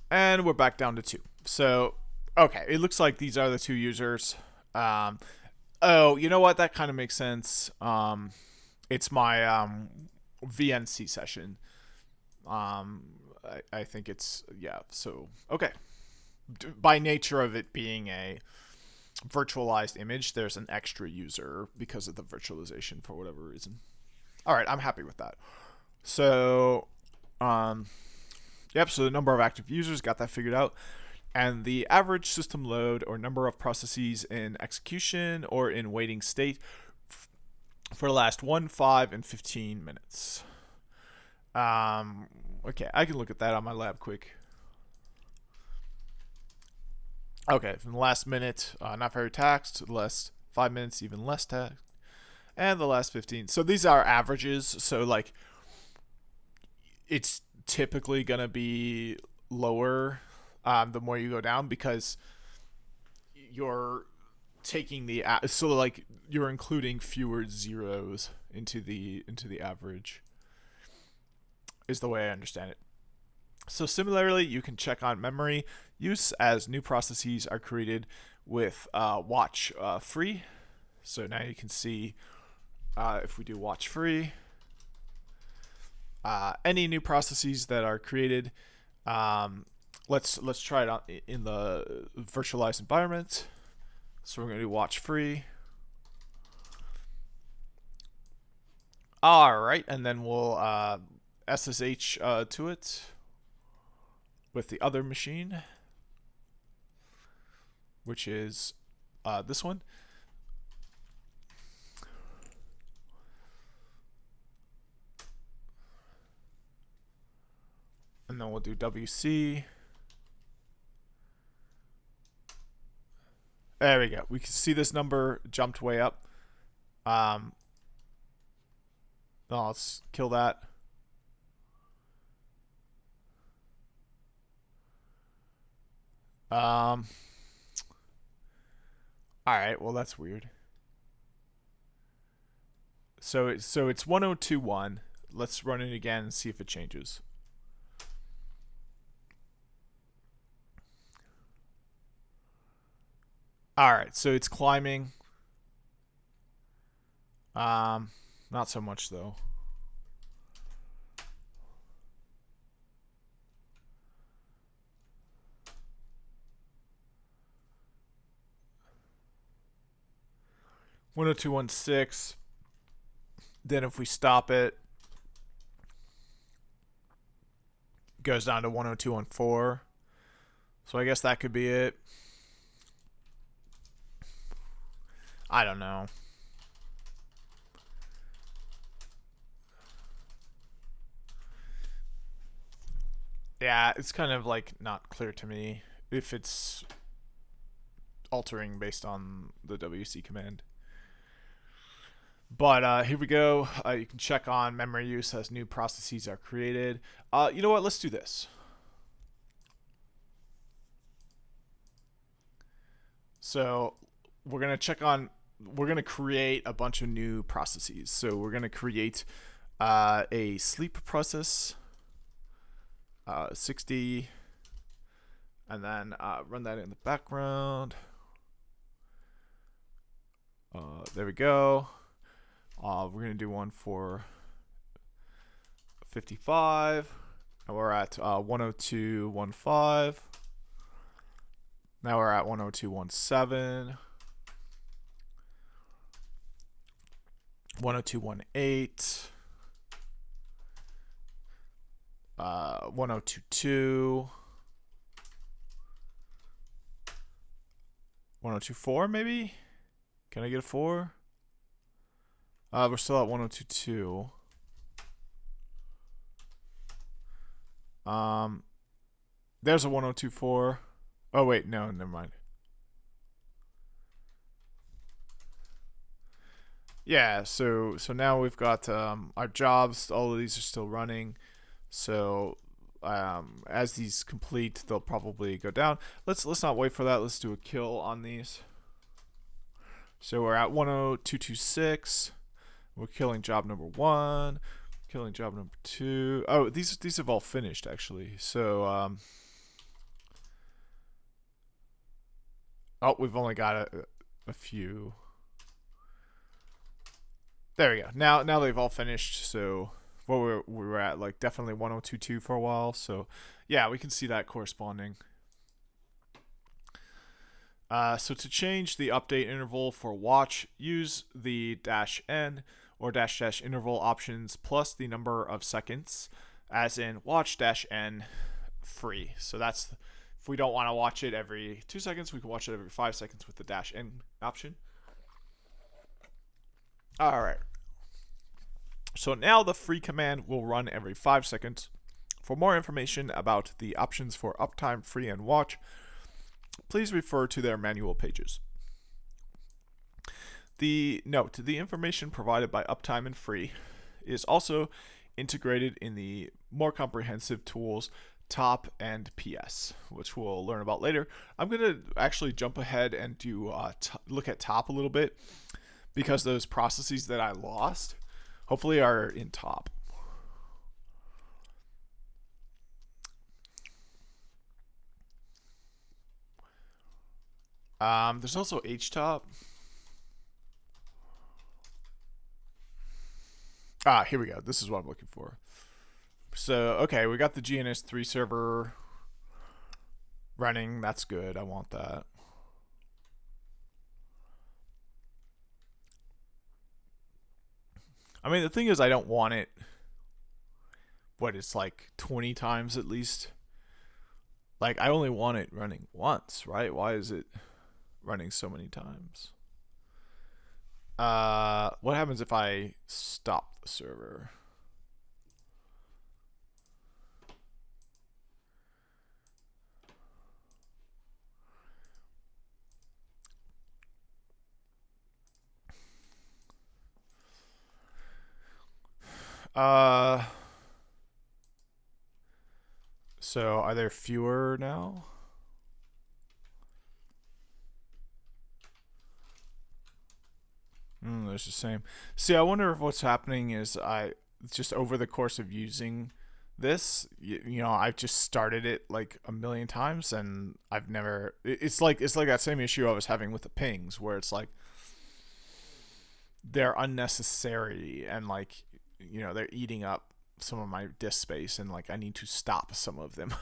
A: And we're back down to 2. So, okay, it looks like these are the 2 users. Oh, you know what? That kind of makes sense. It's my VNC session. I think it's, yeah, so, okay. By nature of it being a virtualized image, there's an extra user because of the virtualization for whatever reason. All right, I'm happy with that. So, yep, so the number of active users, got that figured out. And the average system load or number of processes in execution or in waiting state for the last 1, 5, and 15 minutes. Okay, I can look at that on my lab quick. Okay, from the last minute, not very taxed, the last 5 minutes, even less taxed, and the last 15. So these are averages, so like it's typically going to be lower the more you go down because you're taking the so like you're including fewer zeros into the average is the way I understand it. So similarly, you can check on memory use as new processes are created with watch free. So now you can see if we do watch free, any new processes that are created. Let's try it out in the virtualized environment. So we're going to do watch free. All right, and then we'll SSH to it with the other machine, which is this one. And then we'll do WC. There we go. We can see this number jumped way up. Let's kill that. All right. Well, that's weird. So it's 1021. Let's run it again and see if it changes. All right, so it's climbing. Not so much though. (102.16). Then if we stop it, it goes down to 102.14. So I guess that could be it.
C: I don't know. Yeah, it's kind of like not clear to me if it's altering based on the WC command. But here we go. You can check on memory use as new processes are created. You know what? Let's do this. So we're going to check on, we're going to create a bunch of new processes. So we're going to create a sleep process, 60, and then run that in the background. There we go. We're going to do one for 55. And we're at 102.15. Now we're at 102.17. 102.18. 102.2. 102.4 maybe? Can I get a 4? We're still at 102.2. There's a 102.4. Oh wait, no, never mind. Yeah, so now we've got our jobs. All of these are still running. So as these complete, they'll probably go down. Let's not wait for that. Let's do a kill on these. So we're at 102.26. We're killing job number 1, killing job number 2. Oh, these have all finished actually. So oh, we've only got a few. There we go. Now they've all finished. So what we were at like definitely 102.2 for a while. So yeah, we can see that corresponding. So to change the update interval for watch, use the -n or -- interval options plus the number of seconds, as in watch -n free. So that's, if we don't want to watch it every 2 seconds, we can watch it every 5 seconds with the -n option. All right. So now the free command will run every 5 seconds. For more information about the options for uptime, free, and watch, please refer to their manual pages. The note, the information provided by uptime and free is also integrated in the more comprehensive tools top and PS, which we'll learn about later. I'm going to actually jump ahead and do look at top a little bit, because those processes that I lost hopefully are in top. There's also HTOP. Here we go. This is what I'm looking for. So, okay, we got the GNS3 server running. That's good. I want that. I mean, the thing is, I don't want it, what, it's like 20 times at least. Like, I only want it running once, right? Why is it running so many times? What happens if I stop the server? So are there fewer now? It's the same. See, I wonder if what's happening is just over the course of using this, you know, I've just started it like a million times and I've never, it's like that same issue I was having with the pings, where it's like they're unnecessary and like, you know, they're eating up some of my disk space and like I need to stop some of them.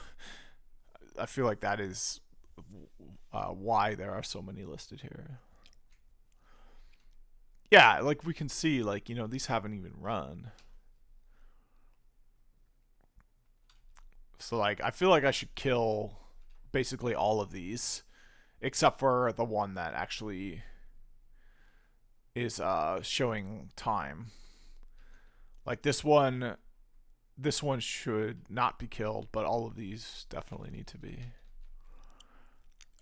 C: I feel like that is why there are so many listed here. Yeah, like we can see, like, you know, these haven't even run. So like I feel like I should kill basically all of these except for the one that actually is showing time. Like this one should not be killed, but all of these definitely need to be.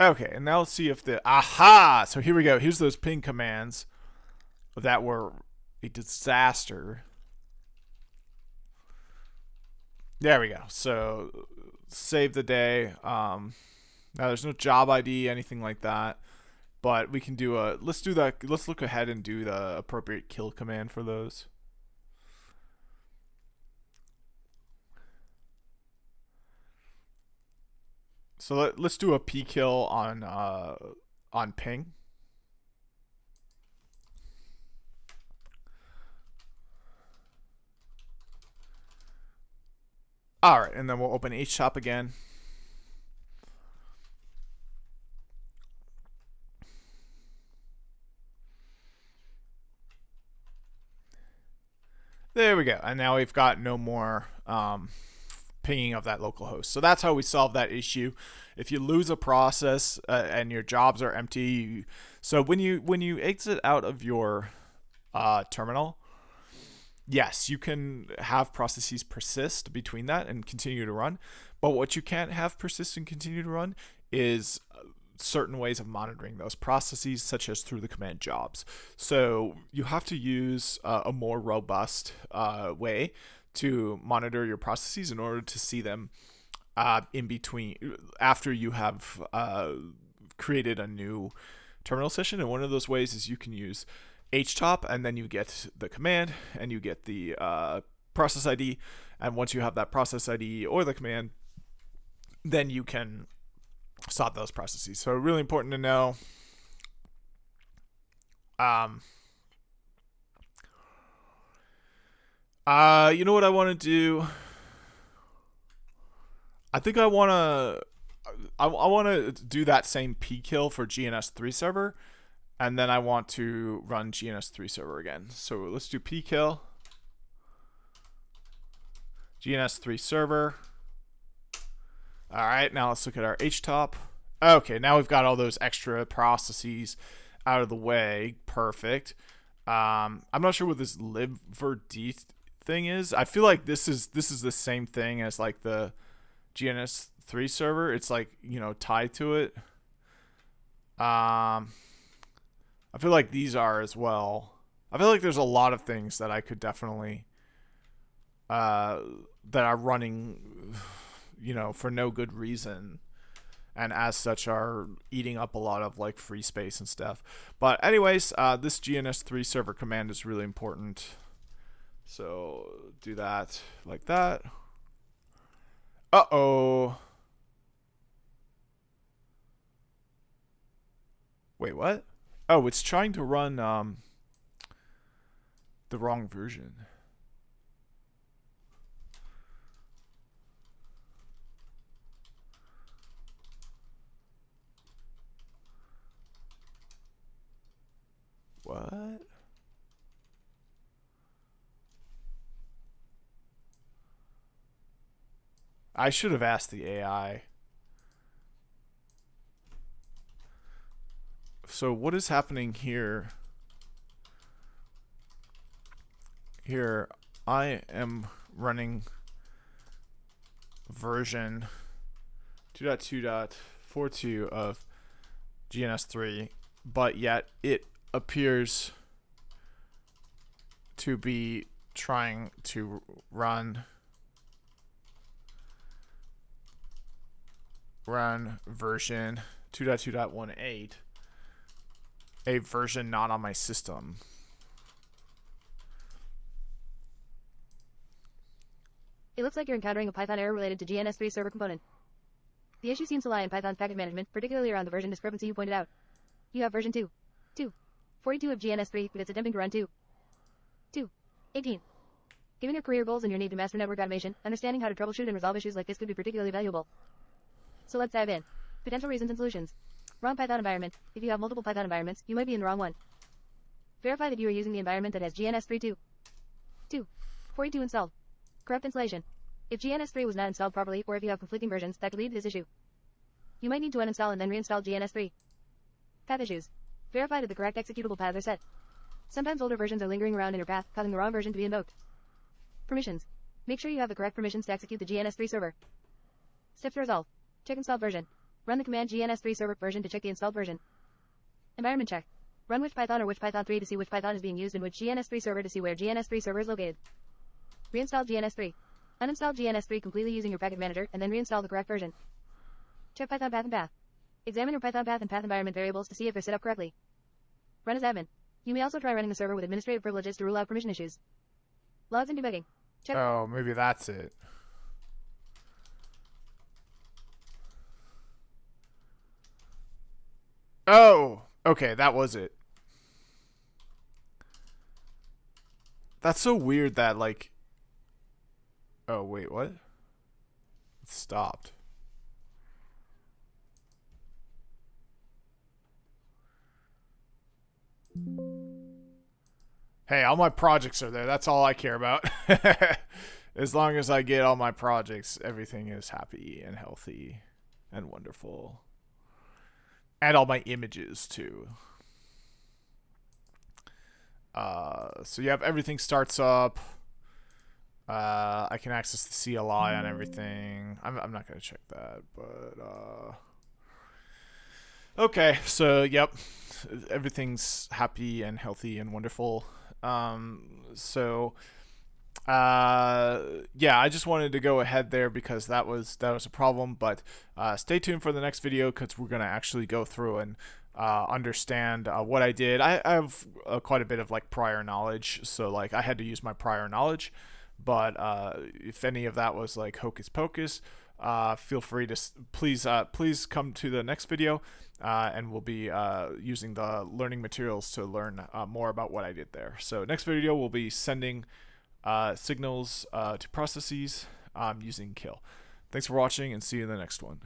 C: Okay, and now let's see if the aha. So here we go. Here's those ping commands that were a disaster. There we go. So save the day. Now there's no job ID, anything like that, but we can do a. Let's do that. Let's look ahead and do the appropriate kill command for those. So let's do a p kill on ping. All right, and then we'll open HTOP again. There we go. And now we've got no more pinging of that local host. So that's how we solve that issue. If you lose a process and your jobs are empty, so when you exit out of your terminal, yes, you can have processes persist between that and continue to run. But what you can't have persist and continue to run is certain ways of monitoring those processes, such as through the command jobs. So you have to use a more robust way to monitor your processes in order to see them in between, after you have created a new terminal session. And one of those ways is you can use HTOP, and then you get the command and you get the process ID. And once you have that process ID or the command, then you can stop those processes. So really important to know. You know what I want to do? I think I want to do that same p kill for GNS3 server, and then I want to run GNS3 server again. So let's do p kill GNS3 server. All right, now let's look at our HTOP. Okay, now we've got all those extra processes out of the way. Perfect. I'm not sure what this libvirt thing is. I feel like this is the same thing as like the GNS3 server. It's like, you know, tied to it. I feel like these are as well. I feel like there's a lot of things that I could definitely that are running, you know, for no good reason, and as such are eating up a lot of like free space and stuff. But anyways, this GNS3 server command is really important. So do that like that. Uh-oh. Wait, what? Oh, it's trying to run the wrong version. What? I should have asked the AI. So what is happening here? Here, I am running version 2.2.42 of GNS3, but yet it appears to be trying to run version 2.2.18, a version not on my system.
B: It looks like you're encountering a Python error related to GNS3 server component. The issue seems to lie in Python's package management, particularly around the version discrepancy you pointed out. You have version 2.42 of GNS3, but it's attempting to run 2.2.18. Given your career goals and your need to master network automation, understanding how to troubleshoot and resolve issues like this could be particularly valuable. So let's dive in. Potential reasons and solutions. Wrong Python environment. If you have multiple Python environments, you might be in the wrong one. Verify that you are using the environment that has GNS3 2.42 installed. Corrupt installation. If GNS3 was not installed properly, or if you have conflicting versions, that could lead to this issue. You might need to uninstall and then reinstall GNS3. Path issues. Verify that the correct executable paths are set. Sometimes older versions are lingering around in your path, causing the wrong version to be invoked. Permissions. Make sure you have the correct permissions to execute the GNS3 server. Steps to resolve. Check installed version. Run the command GNS3 server version to check the installed version. Environment check. Run which Python or which Python 3 to see which Python is being used in which GNS3 server to see where GNS3 server is located. Reinstall GNS3. Uninstall GNS3 completely using your package manager and then reinstall the correct version. Check Python path and path. Examine your Python path and path environment variables to see if they're set up correctly. Run as admin. You may also try running the server with administrative privileges to rule out permission issues. Logs and debugging. Check.
C: Oh, maybe that's it. Oh, okay, that was it. That's so weird that, like... Oh, wait, what? It stopped. Hey, all my projects are there. That's all I care about. As long as I get all my projects, everything is happy and healthy and wonderful. And all my images, too. So you have everything starts up. I can access the CLI on everything. I'm not going to check that, but... Okay, so, yep. Everything's happy and healthy and wonderful. Yeah, I just wanted to go ahead there because that was a problem, but stay tuned for the next video because we're going to actually go through and understand what I did. I have quite a bit of like prior knowledge, so like I had to use my prior knowledge, but if any of that was like hocus pocus, feel free to please come to the next video, and we'll be using the learning materials to learn more about what I did there. So next video we'll be sending signals to processes using kill. Thanks for watching and see you in the next one.